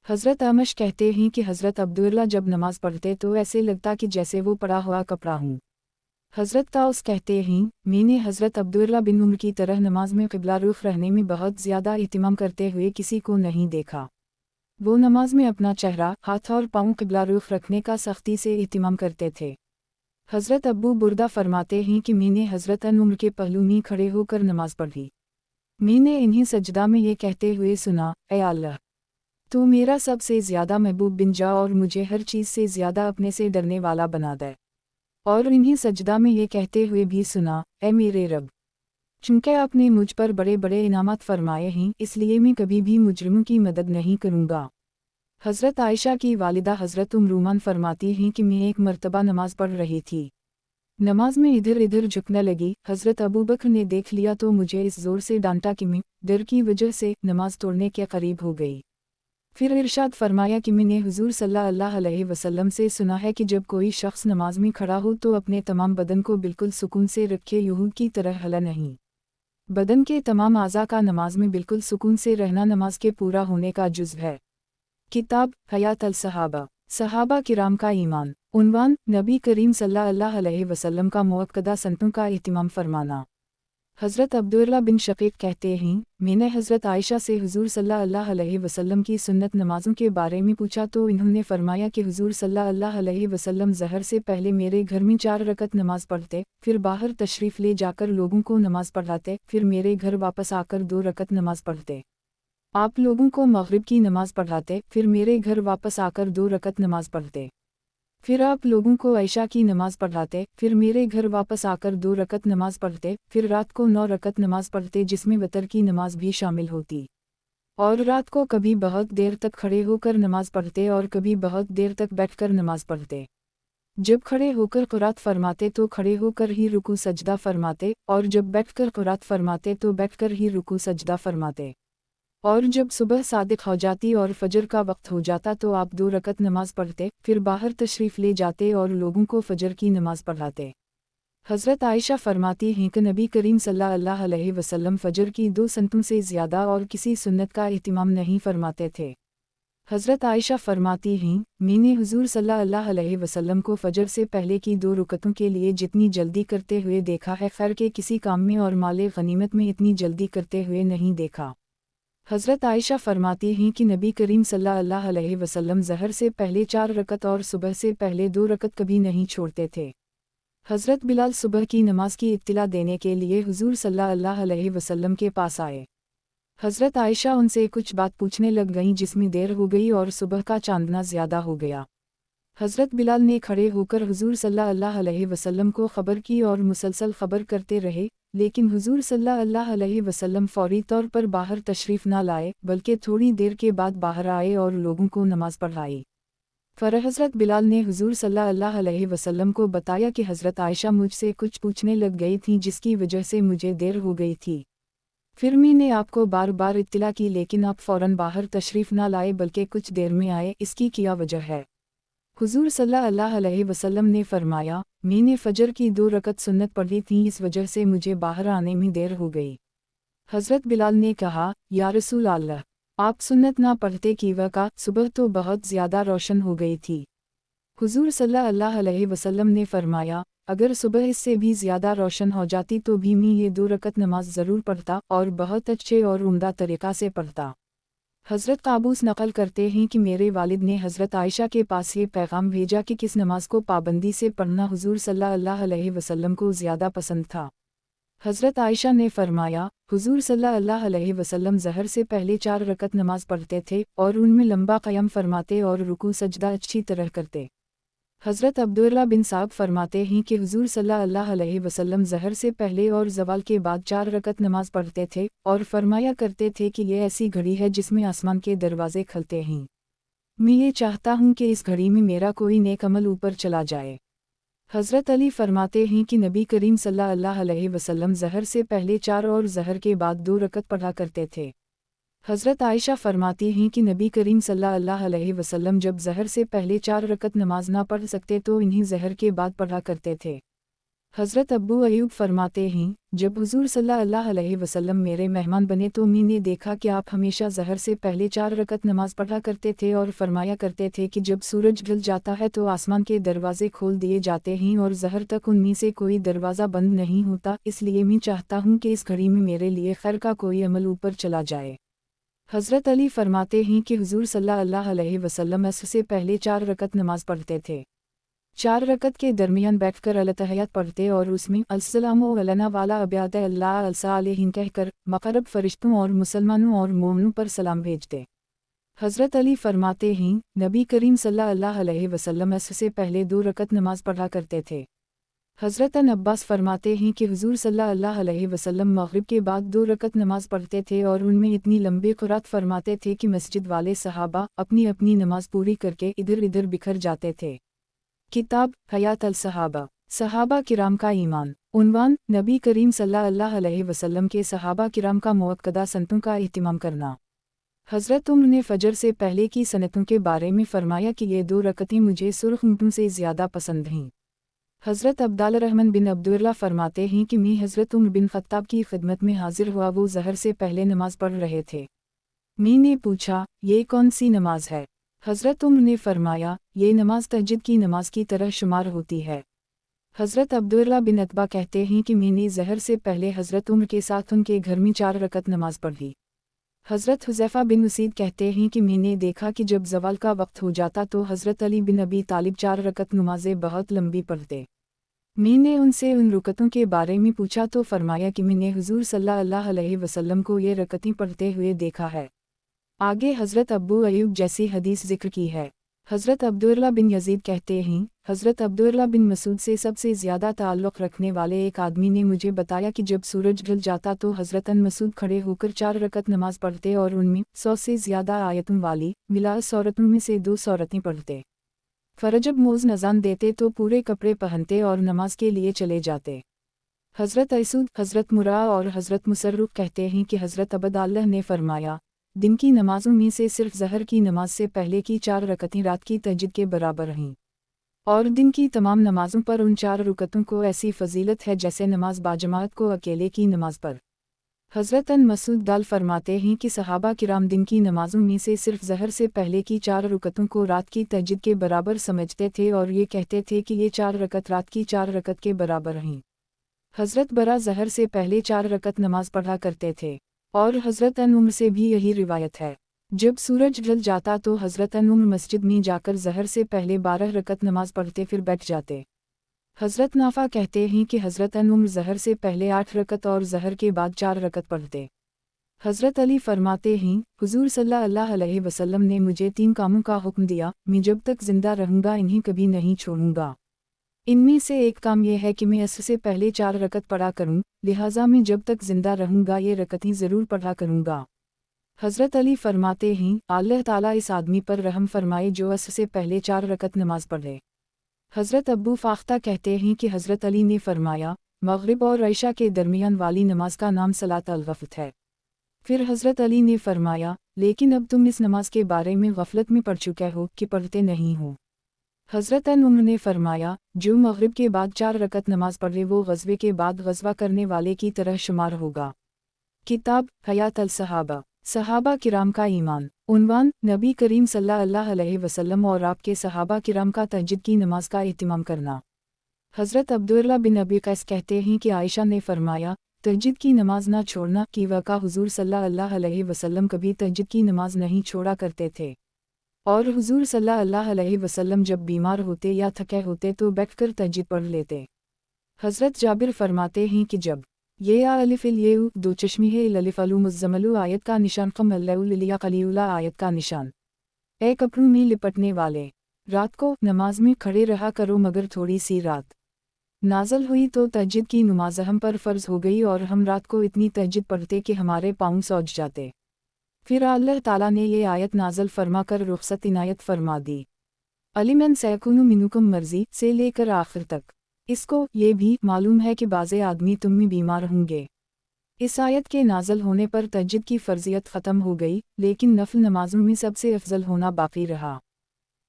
[SPEAKER 1] हज़रत अमश कहते हैं कि हज़रत अब्दुल्लाह जब नमाज पढ़ते तो ऐसे लगता कि जैसे वो पड़ा हुआ कपड़ा हूँ। हज़रत ताउस कहते हैं, मैंने हज़रत अब्दुल्लाह बिन उम्र की तरह नमाज में क़िबला रुख रहने में बहुत ज़्यादा इहतिमाम करते हुए किसी को नहीं देखा। वो नमाज में अपना चेहरा, हाथ और पाँव क़िबला रुख रखने का सख्ती से इहतिमाम करते थे। हज़रत अबू बुर्दा फरमाते हैं कि मैंने हज़रत अन उम्र के पहलू में खड़े होकर नमाज पढ़ी। मैंने इन्हीं सजदा में ये कहते हुए सुना, ऐ अल्लाह, तू मेरा सबसे ज़्यादा महबूब बन जा और मुझे हर चीज़ से ज़्यादा अपने से डरने वाला बना दे। और इन्हीं सजदा में ये कहते हुए भी सुना, ऐ मेरे रब, चूँकि आपने मुझ पर बड़े बड़े इनामत फरमाए हैं, इसलिए मैं कभी भी मुजरिमों की मदद नहीं करूँगा। हज़रत आयशा की वालिदा हज़रत रुमान फरमाती हैं कि मैं एक मर्तबा नमाज पढ़ रही थी। नमाज में इधर इधर झुकने लगी। हज़रत अबू बकर ने देख लिया तो मुझे इस ज़ोर से डांटा कि मैं डर की वजह से नमाज तोड़ने के करीब हो गई। फिर इरशाद फरमाया कि मैंने हुज़ूर सल्लल्लाहु अलैहि वसल्लम से सुना है कि जब कोई शख्स नमाज में खड़ा हो तो अपने तमाम बदन को बिल्कुल सुकून से रखे, यूं की तरह हला नहीं। बदन के तमाम आज़ा का नमाज में बिल्कुल सुकून से रहना नमाज के पूरा होने का जुज़्व है। किताब हयात अल सहाबा, सहाबा किराम का ईमान। उन्वान, नबी करीम सल्लल्लाहु अलैहि वसल्लम का मुअक्कदा सनतों का इहतिमाम फरमाना। हज़रत अब्दुल्लाह बिन शकीक कहते हैं, मैंने हज़रत आयशा से हुज़ूर सल्लल्लाहु अलैहि वसल्लम की सुन्नत नमाज़ों के बारे में पूछा तो इन्होंने फरमाया कि हुज़ूर सल्लल्लाहु अलैहि वसल्लम ज़हर से पहले मेरे घर में 4 रकत नमाज़ पढ़ते, फिर बाहर तशरीफ़ ले जाकर लोगों को नमाज़ पढ़ाते, फिर मेरे घर वापस आकर 2 रकत नमाज़ पढ़ते। आप लोगों को मग़रिब की नमाज़ पढ़ाते, फिर मेरे घर वापस आकर 2 रकत नमाज़ पढ़ते। फिर आप लोगों को ऐशा की नमाज़ पढ़ाते, फिर मेरे घर वापस आकर 2 रकत नमाज़ पढ़ते, फिर रात को 9 रकत नमाज़ पढ़ते जिसमें वतर की नमाज़ भी शामिल होती। और रात को कभी बहुत देर तक खड़े होकर नमाज़ पढ़ते और कभी बहुत देर तक बैठकर नमाज़ पढ़ते। जब खड़े होकर क़ुरात फरमाते तो खड़े होकर ही रुकू सजदा फरमाते, और जब बैठकर क़ुरात फरमाते तो बैठकर ही रुकू सजदा फरमाते। और जब सुबह सादिक हो जाती और फजर का वक्त हो जाता तो आप 2 रकत नमाज़ पढ़ते, फिर बाहर तशरीफ़ ले जाते और लोगों को फजर की नमाज़ पढ़ाते। हज़रत आयशा फरमाती हैं कि नबी करीम सल्लल्लाहु अलैहि वसल्लम फजर की 2 सनतों से ज़्यादा और किसी सुन्नत का इहतिमाम नहीं फरमाते थे। हज़रत आयशा फरमाती हैं, मैंने हुज़ूर सल्लल्लाहु अलैहि वसल्लम को फजर से पहले की 2 रुकतों के लिए जितनी जल्दी करते हुए देखा है, खैर के किसी काम में और माले गनीमत में इतनी जल्दी करते हुए नहीं देखा। हज़रत आयशा फरमाती हैं कि नबी करीम सल्लल्लाहु अलैहि वसल्लम ज़हर से पहले 4 रकत और सुबह से पहले 2 रकत कभी नहीं छोड़ते थे। हज़रत बिलाल सुबह की नमाज की इत्तिला देने के लिए हुज़ूर सल्लल्लाहु अलैहि वसल्लम के पास आए। हज़रत आयशा उनसे कुछ बात पूछने लग गईं जिसमें देर हो गई और सुबह का चांदना ज़्यादा हो गया। हज़रत बिलाल ने खड़े होकर हुज़ूर सल्लल्लाहु अलैहि वसल्लम को ख़बर की और मुसलसल ख़बर करते रहे, लेकिन हुज़ूर सल्लल्लाहु अलैहि वसल्लम फ़ौरी तौर पर बाहर तशरीफ़ न लाए, बल्कि थोड़ी देर के बाद बाहर आए और लोगों को नमाज़ पढ़ाई। फिर हज़रत बिलाल ने हुज़ूर सल्लल्लाहु अलैहि वसल्लम को बताया कि हज़रत आयशा मुझसे कुछ पूछने लग गई थीं जिसकी वजह से मुझे देर हो गई थी। फिर मैंने आपको बार बार इत्तला की लेकिन आप फ़ौरन बाहर तशरीफ़ ना लाए बल्कि कुछ देर में आए, इसकी क्या वजह है? हुज़ूर सल्लल्लाहु अलैहि वसल्लम ने फरमाया, मैंने फ़जर की 2 रकत सुन्नत पढ़ी थी, इस वजह से मुझे बाहर आने में देर हो गई। हज़रत बिलाल ने कहा, या रसूल अल्लाह, आप सुन्नत ना पढ़ते की वक़्त सुबह तो बहुत ज़्यादा रोशन हो गई थी। हुज़ूर सल्लल्लाहु अलैहि वसल्लम ने फरमाया, अगर सुबह इससे भी ज़्यादा रोशन हो जाती तो भी मैं ये 2 रकत नमाज ज़रूर पढ़ता और बहुत अच्छे और उम्दा तरीक़ा से पढ़ता। हज़रत काबूस नक़ल करते हैं कि मेरे वालिद ने हज़रत आयशा के पास ये पैगाम भेजा कि किस नमाज को पाबंदी से पढ़ना हुज़ूर सल्लल्लाहु अलैहि वसल्लम को ज़्यादा पसंद था। हज़रत आयशा ने फरमाया, हुज़ूर सल्लल्लाहु अलैहि वसल्लम ज़हर से पहले 4 रकत नमाज पढ़ते थे और उनमें लंबा क़याम फरमाते और रुकू सजदा अच्छी तरह करते। हज़रत अब्दुल्लाह बिन साब फरमाते हैं कि हुज़ूर सल्लल्लाहु अलैहि वसल्लम ज़हर से पहले और ज़वाल के बाद 4 रकत नमाज पढ़ते थे और फरमाया करते थे कि ये ऐसी घड़ी है जिसमें आसमान के दरवाज़े खुलते हैं। मैं ये चाहता हूँ कि इस घड़ी में मेरा कोई नेक अमल ऊपर चला जाए। हज़रत अली फरमाते हैं कि नबी करीम सल्लल्लाहु अलैहि वसल्लम ज़हर से पहले 4 और ज़हर के बाद 2 रकत पढ़ा करते थे। हज़रत आयशा फरमाती हैं कि नबी करीम सल्लल्लाहु अलैहि वसल्लम जब ज़हर से पहले 4 रकत नमाज ना पढ़ सकते तो इन्हीं ज़हर के बाद पढ़ा करते थे। हज़रत अब्बू अयूब फरमाते हैं, जब हुज़ूर सल्लल्लाहु अलैहि वसल्लम मेरे मेहमान बने तो मैंने देखा कि आप हमेशा ज़हर से पहले 4 रकत नमाज पढ़ा करते थे और फरमाया करते थे कि जब सूरज ढल जाता है तो आसमान के दरवाज़े खोल दिए जाते हैं और ज़हर तक उनमें से कोई दरवाज़ा बंद नहीं होता, इसलिए मैं चाहता हूँ कि इस घड़ी में मेरे लिए खैर का कोई अमल ऊपर चला जाए। हज़रत अली फरमाते हैं कि हुज़ूर सल्लल्लाहु अलैहि वसल्लम असर से पहले 4 रकत नमाज पढ़ते थे। 4 रकत के दरमियान बैठकर अल-तहय्यात पढ़ते और उसमें अस्सलामु अलैना वाला अब्याद अल्लाह अलैहिन कहकर मक़रब फरिश्तों और मुसलमानों और मोमिनों पर सलाम भेजते। हज़रत अली फरमाते हैं, नबी करीम सल्लल्लाहु अलैहि वसल्लम असर से पहले 2 रकत नमाज पढ़ा करते थे। हज़रत अब्बास फरमाते हैं कि हुज़ूर सल्लल्लाहु अलैहि वसल्लम मग़रिब के बाद 2 रकत नमाज पढ़ते थे और उनमें इतनी लंबी क़िरात फरमाते थे कि मस्जिद वाले सहाबा अपनी अपनी नमाज पूरी करके इधर इधर बिखर जाते थे। किताब हयात अल-सहाबा, सहाबा किराम का ईमान। उन्वान, नबी करीम सल्लल्लाहु अलैहि वसल्लम के सहाबा किराम का मुअक्कदा सनतों का एहतिमाम करना। हज़रत उम्र ने फ़जर से पहले की सनतों के बारे में फ़रमाया कि ये 2 रकतें मुझे सुर्ख़ ऊँटों से ज़्यादा पसंद हैं। हज़रत अब्दुल्लाह बिन अब्दुल्लाह फरमाते हैं कि मैं हज़रत उमर बिन ख़त्ताब की खिदमत में हाजिर हुआ, वो ज़हर से पहले नमाज पढ़ रहे थे। मैंने पूछा, ये कौन सी नमाज है? हज़रत उमर ने फरमाया, ये नमाज तहज्जुद की नमाज की तरह शुमार होती है। हज़रत अब्दुल्लाह बिन अतबा कहते हैं कि मैंने ज़हर से पहले हज़रत उमर के साथ उनके घर में 4 रकत नमाज पढ़ी। हज़रत हुज़ैफ़ा बिन उसीद कहते हैं कि मैंने देखा कि जब ज़वाल का वक्त हो जाता तो हज़रत अली बिन अबी तालिब 4 रकत नमाज़ें बहुत लंबी पढ़ते। मैंने उनसे उन रकतों के बारे में पूछा तो फरमाया कि मैंने हुज़ूर सल्लल्लाहु अलैहि वसल्लम को ये रकतें पढ़ते हुए देखा है। आगे हज़रत अब्बू अयूब जैसी हदीस ज़िक्र की है। हज़रत अब्दुल्लाह बिन यज़ीद कहते हैं, हज़रत अब्दुल्लाह बिन मसूद से सबसे ज़्यादा ताल्लुक़ रखने वाले एक आदमी ने मुझे बताया कि जब सूरज ढल जाता तो हज़रत मसूद खड़े होकर 4 रकत नमाज पढ़ते और उनमें 100 से ज़्यादा आयतों वाली मिला सूरतों में से 2 सूरतें पढ़ते। फ़रजब मोज़ अज़ान देते तो पूरे कपड़े पहनते और नमाज के लिए चले जाते। हज़रत असूद, हज़रत मुरा और हज़रत मुसर्रुफ़ कहते हैं कि हज़रत अब्दुल्लाह ने फरमाया, दिन की नमाज़ों में से सिर्फ़ ज़हर की नमाज से पहले की 4 रकतें रात की तहज्जुद के बराबर हैं, और दिन की तमाम नमाज़ों पर उन 4 रकतों को ऐसी फ़जीलत है जैसे नमाज बाजमात को अकेले की नमाज पर। हज़रत मसूद दाल फरमाते हैं कि सहाबा किराम दिन की नमाज़ों में से सिर्फ़ ज़हर से पहले की 4 रकतों को रात की तहज्जुद के बराबर समझते थे और ये कहते थे कि ये 4 रकत रात की 4 रकत के बराबर हैं। हज़रत बरा ज़हर से पहले 4 रकत नमाज पढ़ा करते थे, और हज़रत उमर से भी यही रिवायत है। जब सूरज ढल जाता तो हज़रत उमर मस्जिद में जाकर ज़हर से पहले 12 रकत नमाज पढ़ते फिर बैठ जाते। हज़रत नाफ़ा कहते हैं कि हज़रत उमर ज़हर से पहले 8 रकत और ज़हर के बाद 4 रकत पढ़ते। हज़रत अली फरमाते हैं, हुज़ूर सल्लल्लाहु अलैहि वसल्लम ने मुझे 3 कामों का हुक्म दिया, मैं जब तक ज़िंदा रहूँगा इन्हें कभी नहीं छोड़ूंगा। इनमें से एक काम यह है कि मैं असर से पहले 4 रकत पढ़ा करूँ, लिहाजा मैं जब तक ज़िंदा रहूँगा ये रकतें ज़रूर पढ़ा करूँगा। حضرت علی فرماتے ہیں اللہ تعالیٰ اس آدمی پر رحم فرمائے جو عصر سے پہلے 4 رکعت نماز پڑھے۔ حضرت ابو فاختہ کہتے ہیں کہ حضرت علی نے فرمایا مغرب اور عشاء کے درمیان والی نماز کا نام صلاۃ الغفلت ہے۔ پھر حضرت علی نے فرمایا لیکن اب تم اس نماز کے بارے میں غفلت میں پڑ چکے ہو کہ پڑھتے نہیں ہو۔ حضرت عمر نے فرمایا جو مغرب کے بعد 4 رکعت نماز پڑھے وہ غزوے کے بعد غزوہ کرنے والے کی طرح شمار ہوگا۔ کتاب حیات الصحابہ، صحابہ کرام کا ایمان۔ عنوان نبی کریم صلی اللہ علیہ وسلم اور آپ کے صحابہ کرام کا تہجد کی نماز کا اہتمام کرنا۔ حضرت عبداللہ بن ابی قیس کہتے ہیں کہ عائشہ نے فرمایا تہجد کی نماز نہ چھوڑنا کی واقعہ حضور صلی اللہ علیہ وسلم کبھی تہجد کی نماز نہیں چھوڑا کرتے تھے، اور حضور صلی اللہ علیہ وسلم جب بیمار ہوتے یا تھکے ہوتے تو بیٹھ کر تہجد پڑھ لیتے۔ حضرت جابر فرماتے ہیں کہ جب یہ الف الیہ دو چشمی ہے الف المزمل آیت کا نشان قم اللہ قلیولا آیت کا نشان، اے کپڑوں میں لپٹنے والے رات کو نماز میں کھڑے رہا کرو مگر تھوڑی سی رات نازل ہوئی تو تہجد کی نماز ہم پر فرض ہو گئی اور ہم رات کو اتنی تہجد پڑھتے کہ ہمارے پاؤں سوج جاتے۔ پھر اللہ تعالیٰ نے یہ آیت نازل فرما کر رخصت عنایت فرما دی۔ علمن سیکون منکم مرضی سے لے کر آخر تک۔ اس کو یہ بھی معلوم ہے کہ بعض آدمی تم میں بیمار ہوں گے۔ اس آیت کے نازل ہونے پر تہجد کی فرضیت ختم ہو گئی لیکن نفل نمازوں میں سب سے افضل ہونا باقی رہا۔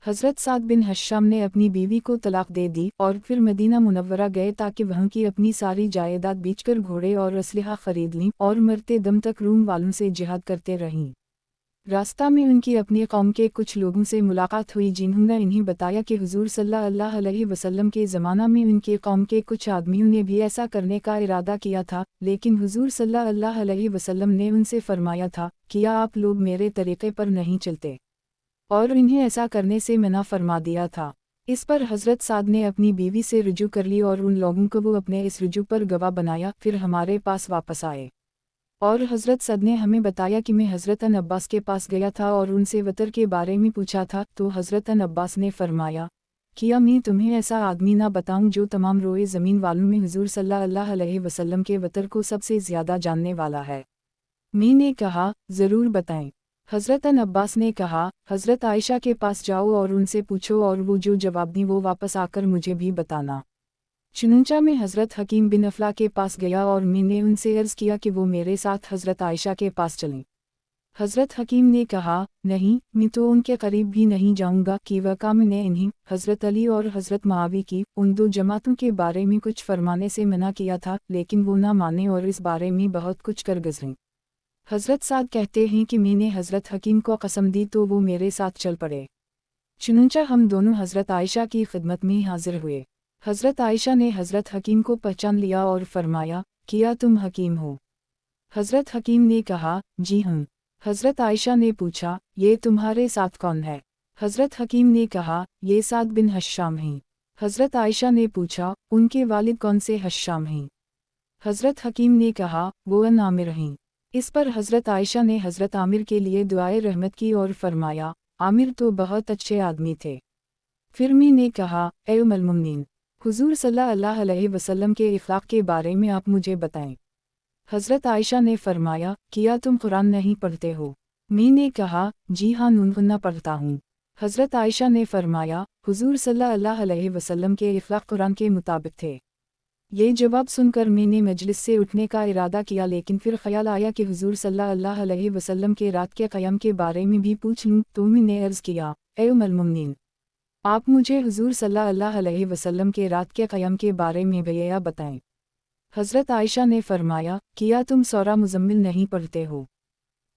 [SPEAKER 1] حضرت سعد بن حشام نے اپنی بیوی کو طلاق دے دی اور پھر مدینہ منورہ گئے تاکہ وہاں کی اپنی ساری جائیداد بیچ کر گھوڑے اور اسلحہ خرید لیں اور مرتے دم تک روم والوں سے جہاد کرتے رہیں۔ راستہ میں ان کی اپنی قوم کے کچھ لوگوں سے ملاقات ہوئی جنہوں نے انہیں بتایا کہ حضور صلی اللہ علیہ وسلم کے زمانہ میں ان کے قوم کے کچھ آدمیوں نے بھی ایسا کرنے کا ارادہ کیا تھا، لیکن حضور صلی اللہ علیہ وسلم نے ان سے فرمایا تھا کیا آپ لوگ میرے طریقے پر نہیں چلتے، اور انہیں ایسا کرنے سے منع فرما دیا تھا۔ اس پر حضرت سعد نے اپنی بیوی سے رجوع کر لی اور ان لوگوں کو وہ اپنے اس رجوع پر گواہ بنایا، پھر ہمارے پاس واپس آئے اور حضرت سعد نے ہمیں بتایا کہ میں حضرت عباس کے پاس گیا تھا اور ان سے وطر کے بارے میں پوچھا تھا تو حضرت عباس نے فرمایا کیا میں تمہیں ایسا آدمی نہ بتاؤں جو تمام روئے زمین والوں میں حضور صلی اللہ علیہ وسلم کے وطر کو سب سے زیادہ جاننے والا ہے؟ میں نے کہا ضرور بتائیں۔ حضرت عباس نے کہا حضرت عائشہ کے پاس جاؤ اور ان سے پوچھو اور وہ جو جواب دیں وہ واپس آ کر مجھے بھی بتانا۔ چنانچہ میں حضرت حکیم بن افلا کے پاس گیا اور میں نے ان سے عرض کیا کہ وہ میرے ساتھ حضرت عائشہ کے پاس چلیں۔ حضرت حکیم نے کہا نہیں میں تو ان کے قریب بھی نہیں جاؤں گا کہ واقعہ میں نے انہیں حضرت علی اور حضرت معاویہ کی ان 2 جماعتوں کے بارے میں کچھ فرمانے سے منع کیا تھا لیکن وہ نہ مانے اور اس بارے میں بہت کچھ کر گزریں۔ حضرت سعد کہتے ہیں کہ میں نے حضرت حکیم کو قسم دی تو وہ میرے ساتھ چل پڑے۔ چنانچہ ہم دونوں حضرت عائشہ کی خدمت میں حاضر ہوئے۔ حضرت عائشہ نے حضرت حکیم کو پہچان لیا اور فرمایا کیا تم حکیم ہو؟ حضرت حکیم نے کہا جی ہوں۔ حضرت عائشہ نے پوچھا یہ تمہارے ساتھ کون ہے؟ حضرت حکیم نے کہا یہ سعد بن حشام ہیں۔ حضرت عائشہ نے پوچھا ان کے والد کون سے حشام ہیں؟ حضرت حکیم نے کہا وہ عامر ہیں۔ اس پر حضرت عائشہ نے حضرت عامر کے لیے دعائے رحمت کی اور فرمایا عامر تو بہت اچھے آدمی تھے۔ پھر میں نے کہا اے ام المؤمنین، حضور صلی اللہ علیہ وسلم کے اخلاق کے بارے میں آپ مجھے بتائیں۔ حضرت عائشہ نے فرمایا کیا تم قرآن نہیں پڑھتے ہو؟ میں نے کہا جی ہاں نہ پڑھتا ہوں۔ حضرت عائشہ نے فرمایا حضور صلی اللہ علیہ وسلم کے اخلاق قرآن کے مطابق تھے۔ یہ جواب سن کر میں نے مجلس سے اٹھنے کا ارادہ کیا لیکن پھر خیال آیا کہ حضور صلی اللہ علیہ وسلم کے رات کے قیام کے بارے میں بھی پوچھ لوں تو میں نے عرض کیا اے ام المؤمنین، آپ مجھے حضور صلی اللہ علیہ وسلم کے رات کے قیام کے بارے میں بیان بتائیں۔ حضرت عائشہ نے فرمایا کیا تم سورہ مزمل نہیں پڑھتے ہو؟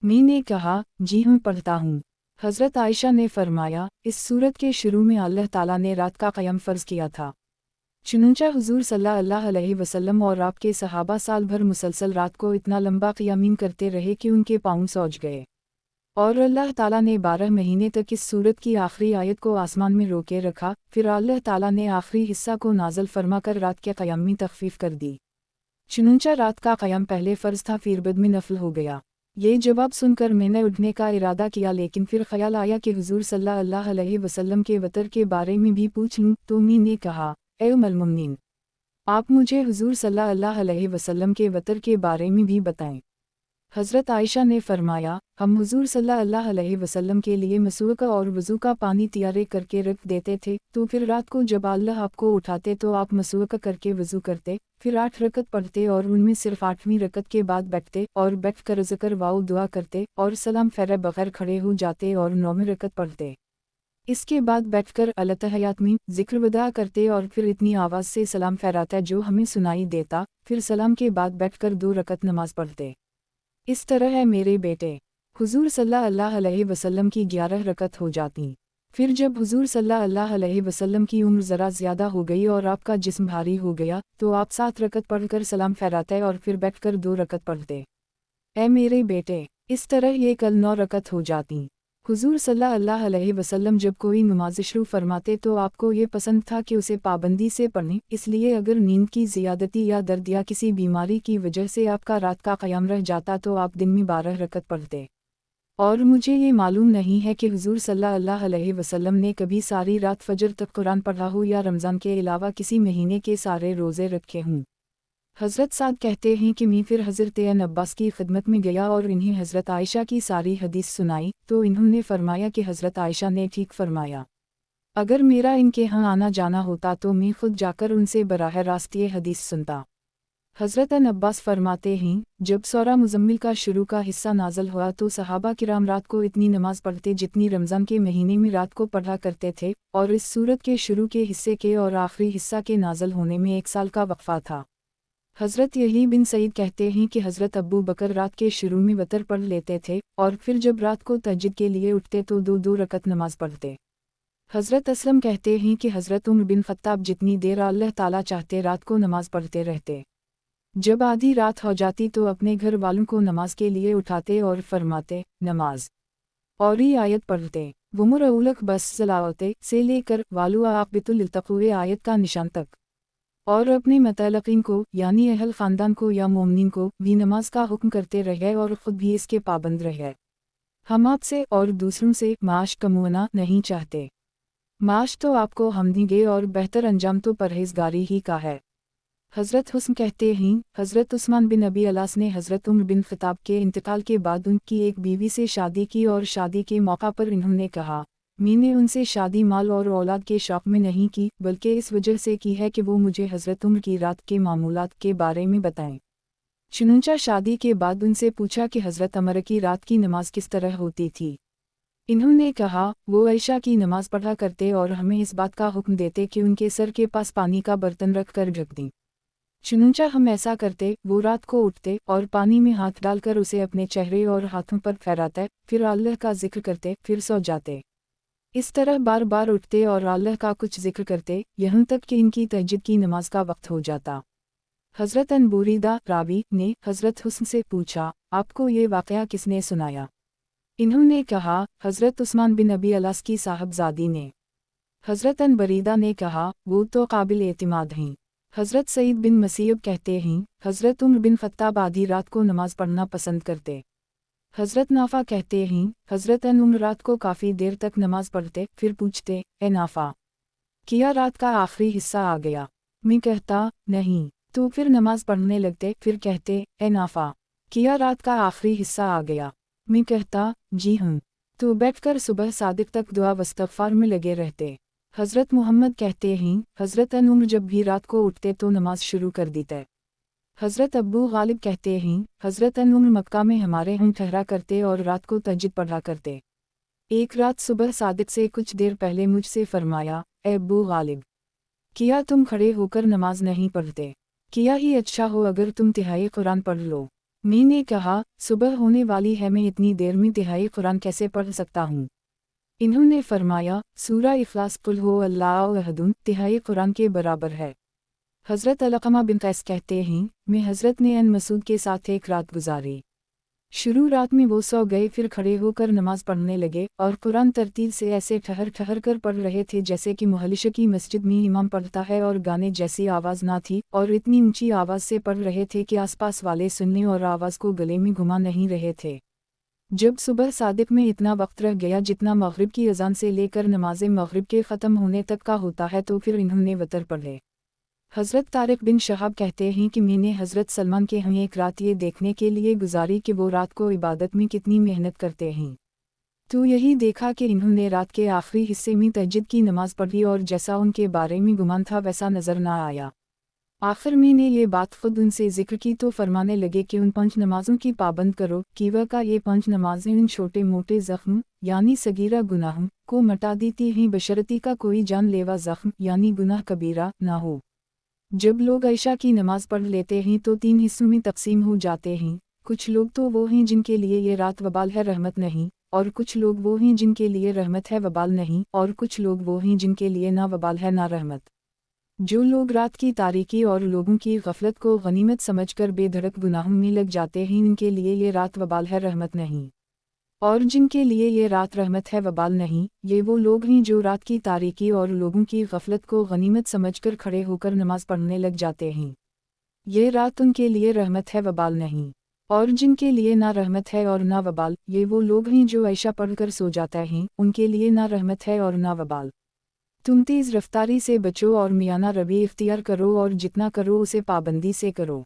[SPEAKER 1] میں نے کہا جی ہوں پڑھتا ہوں۔ حضرت عائشہ نے فرمایا اس سورت کے شروع میں اللہ تعالیٰ نے رات کا قیام فرض کیا تھا، چنانچہ حضور صلی اللہ علیہ وسلم اور آپ کے صحابہ سال بھر مسلسل رات کو اتنا لمبا قیام کرتے رہے کہ ان کے پاؤں سوج گئے، اور اللہ تعالیٰ نے 12 مہینے تک اس سورت کی آخری آیت کو آسمان میں روکے رکھا، پھر اللہ تعالیٰ نے آخری حصہ کو نازل فرما کر رات کے قیام میں تخفیف کر دی۔ چنانچہ رات کا قیام پہلے فرض تھا پھر بعد میں نفل ہو گیا۔ یہ جواب سن کر میں نے اٹھنے کا ارادہ کیا لیکن پھر خیال آیا کہ حضور صلی اللہ علیہ وسلم کے وطر کے بارے میں بھی پوچھ لوں تو میں نے کہا اے ام المؤمنین، آپ مجھے حضور صلی اللہ علیہ وسلم کے وطر کے بارے میں بھی بتائیں۔ हज़रत आयशा ने फरमाया, हम हुज़ूर सल्लल्लाहु अलैहि वसल्लम के लिए मसूक और वज़ू का पानी तैयार करके रख देते थे, तो फिर रात को जब अल्लाह आपको उठाते तो आप मसूक करके वज़ू करते, फिर 8 रकत पढ़ते और उनमें सिर्फ 8वीं रकत के बाद बैठते और बैठ कर ज़िक्र वाउ दुआ करते और सलाम फेरे बगैर खड़े हो जाते और 9वीं रकत पढ़ते। इसके बाद बैठकर अलतहयात में ज़िक्र वदा करते और फिर इतनी आवाज़ से सलाम फहराता जो हमें सुनाई देता, फिर सलाम के बाद बैठकर 2 रकत नमाज पढ़ते। इस तरह है मेरे बेटे, हुज़ूर सल्लल्लाहु अलैहि वसल्लम की 11 रकत हो जाती। फिर जब हुज़ूर सल्लल्लाहु अलैहि वसल्लम की उम्र ज़रा ज़्यादा हो गई और आपका जिस्म भारी हो गया, तो आप 7 रकत पढ़कर सलाम फहराते और फिर बैठकर 2 रकत पढ़ते। ऐ मेरे बेटे, इस तरह ये कल 9 रकत हो जाती। हुज़ूर सल्लल्लाहु अलैहि वसल्लम जब कोई नमाज शुरू फरमाते तो आपको ये पसंद था कि उसे पाबंदी से पढ़ें, इसलिए अगर नींद की ज़ियादती या दर्द या किसी बीमारी की वजह से आपका रात का क़याम रह जाता तो आप दिन में 12 रकत पढ़ते। और मुझे ये मालूम नहीं है कि हुज़ूर सल्लल्लाहु अलैहि वसल्लम ने कभी सारी रात फजर तक कुरान पढ़ा हो या रमज़ान के अलावा किसी महीने के सारे रोज़े रखे हों। हज़रत साद कहते हैं कि मैं फिर हज़रत अब्बास की खिदमत में गया और इन्हें हज़रत आयशा की सारी हदीस सुनाई, तो इन्होंने फरमाया कि हज़रत आयशा ने ठीक फरमाया। अगर मेरा इनके यहाँ आना जाना होता तो मैं खुद जाकर उनसे बराह रास्त ये हदीस सुनता। हज़रत अब्बास फरमाते हैं, जब सूरह मुज़म्मिल का शुरू का हिस्सा नाज़िल हुआ तो सहाबा किराम रात को इतनी नमाज पढ़ते जितनी रमज़ान के महीने में रात को पढ़ा करते थे, और इस सूरत के शुरू के हिस्से के और आखिरी हिस्सा के नाज़िल होने में 1 साल का वक्फ़ा था। हज़रत यही बिन सईद कहते हैं कि हज़रत अबू बकर रात के शुरू में वतर पढ़ लेते थे और फिर जब रात को तहज्जुद के लिए उठते तो 2-2 रकत नमाज पढ़ते। हज़रत असलम कहते हैं कि हज़रत उमर बिन ख़त्ताब जितनी देर अल्लाह ताला चाहते रात को नमाज पढ़ते रहते। जब आधी रात हो जाती तो अपने घर वालों को नमाज के लिए उठाते और फरमाते, नमाज, और ये आयत पढ़ते। वुमर उलक बस सलावते से लेकर वालू आक़बितुल इल्तक़ुए आयत का निशान तक। और अपने मतलक़ीन को यानी अहल ख़ानदान को या मोमिनीन को भी नमाज का हुक्म करते रहे और ख़ुद भी इसके पाबंद रहे। हम आपसे और दूसरों से माश कमाना नहीं चाहते। माश तो आपको हम देंगे और बेहतर अंजाम तो परहेज़गारी ही का है। हज़रत हुस्न कहते हैं, हज़रत उस्मान बिन अबी अलास ने हज़रत उमर बिन ख़त्ताब के इंतकाल के बाद उनकी एक बीवी से शादी की और शादी के मौका पर इन्होंने कहा, मैंने उनसे शादी माल और औलाद के शौक़ में नहीं की, बल्कि इस वजह से की है कि वो मुझे हज़रत उमर की रात के मामूलात के बारे में बताएं। चुनंचा शादी के बाद उनसे पूछा कि हज़रत उमर की रात की नमाज किस तरह होती थी। इन्होंने कहा, वो आयशा की नमाज पढ़ा करते और हमें इस बात का हुक्म देते कि उनके सर के पास पानी का बर्तन रख कर ढक दें। चुनंचा हम ऐसा करते, वो रात को उठते और पानी में हाथ डालकर उसे अपने चेहरे और हाथों पर फहराते, फिर अल्लाह का जिक्र करते, फिर सो जाते। इस तरह बार बार उठते और अल्लाह का कुछ जिक्र करते, यहाँ तक कि इनकी तहज्जुद की नमाज का वक्त हो जाता। हज़रत अनबुरीदा रावी ने हज़रत हुस्न से पूछा, आपको ये वाक़या किसने सुनाया? इन्होंने कहा, हज़रत उस्मान बिन अबी अलास की साहबजादी ने। हज़रत अनबरीदा ने कहा, वो तो काबिल एतिमाद हैं। हज़रत सईद बिन मसीब कहते हैं, हज़रत उमर बिन ख़त्ताब आधी रात को नमाज पढ़ना पसंद करते। हज़रत नाफ़ा कहते हैं, हज़रत उमर रात को काफ़ी देर तक नमाज पढ़ते, फिर पूछते, ए नाफ़ा, क्या रात का आखिरी हिस्सा आ गया? मैं कहता, नहीं। तो फिर नमाज पढ़ने लगते, फिर कहते, ए नाफ़ा, क्या रात का आखिरी हिस्सा आ गया? मैं कहता, जी हाँ। तो बैठकर सुबह सादिक तक दुआ वस्तग़फ़ार में लगे रहते। हज़रत मोहम्मद कहते हैं, हज़रत उमर जब भी रात को उठते तो नमाज शुरू कर देते। हज़रत अबू गालिब कहते हैं, हज़रत उमर मक्का में हमारे यहाँ ठहरा करते और रात को तहज्जुद पढ़ा करते। एक रात सुबह सादिक से कुछ देर पहले मुझसे फरमाया, ए अबू गालिब, क्या तुम खड़े होकर नमाज नहीं पढ़ते? क्या ही अच्छा हो अगर तुम तिहाई कुरान पढ़ लो। मैंने कहा, सुबह होने वाली है, मैं इतनी देर में तिहाई कुरान कैसे पढ़ सकता हूँ? इन्होंने फरमाया, सूरा इखलास कुल हो अल्लाहु अहदुन तिहाई कुरान के बराबर है। हज़रत अलक़मा बिन कैस कहते हैं, मैं हज़रत ने अन मसूद के साथ एक रात गुजारी। शुरू रात में वो सो गए, फिर खड़े होकर नमाज पढ़ने लगे और कुरान तरतील से ऐसे ठहर ठहर कर पढ़ रहे थे जैसे कि मुहल्लिश की मस्जिद में इमाम पढ़ता है, और गाने जैसी आवाज़ ना थी, और इतनी ऊंची आवाज़ से पढ़ रहे थे कि आसपास वाले सुनने और आवाज़ को गले में घुमा नहीं रहे थे। जब सुबह सादिक में इतना वक्त रह गया जितना मग़रिब की अज़ान से लेकर नमाज मग़रिब के ख़त्म होने तक का होता है, तो फिर इन्होंने वतर पढ़े। حضرت طارق بن شہاب کہتے ہیں کہ میں نے حضرت سلمان کے ہمیں ایک رات یہ دیکھنے کے لیے گزاری کہ وہ رات کو عبادت میں کتنی محنت کرتے ہیں، تو یہی دیکھا کہ انہوں نے رات کے آخری حصے میں تہجد کی نماز پڑھی اور جیسا ان کے بارے میں گمان تھا ویسا نظر نہ آیا۔ آخر میں نے یہ بات خود ان سے ذکر کی تو فرمانے لگے کہ ان 5 نمازوں کی پابند کرو، کیوا کا یہ 5 نمازیں ان چھوٹے موٹے زخم یعنی صغیرہ گناہوں کو مٹا دیتی ہیں بشرطی کا کوئی جان لیوا زخم یعنی گناہ کبیرہ نہ ہو۔ جب لوگ عشاء کی نماز پڑھ لیتے ہیں تو 3 حصوں میں تقسیم ہو جاتے ہیں، کچھ لوگ تو وہ ہیں جن کے لیے یہ رات وبال ہے رحمت نہیں، اور کچھ لوگ وہ ہیں جن کے لیے رحمت ہے وبال نہیں، اور کچھ لوگ وہ ہیں جن کے لیے نہ وبال ہے نہ رحمت۔ جو لوگ رات کی تاریکی اور لوگوں کی غفلت کو غنیمت سمجھ کر بے دھڑک گناہوں میں لگ جاتے ہیں ان کے لیے یہ رات وبال ہے رحمت نہیں، اور جن کے لیے یہ رات رحمت ہے وبال نہیں، یہ وہ لوگ ہیں جو رات کی تاریکی اور لوگوں کی غفلت کو غنیمت سمجھ کر کھڑے ہو کر نماز پڑھنے لگ جاتے ہیں، یہ رات ان کے لیے رحمت ہے وبال نہیں، اور جن کے لیے نہ رحمت ہے اور نہ وبال، یہ وہ لوگ ہیں جو عشاء پڑھ کر سو جاتے ہیں، ان کے لیے نہ رحمت ہے اور نہ وبال۔ تم تیز رفتاری سے بچو اور میانہ روی اختیار کرو اور جتنا کرو اسے پابندی سے کرو۔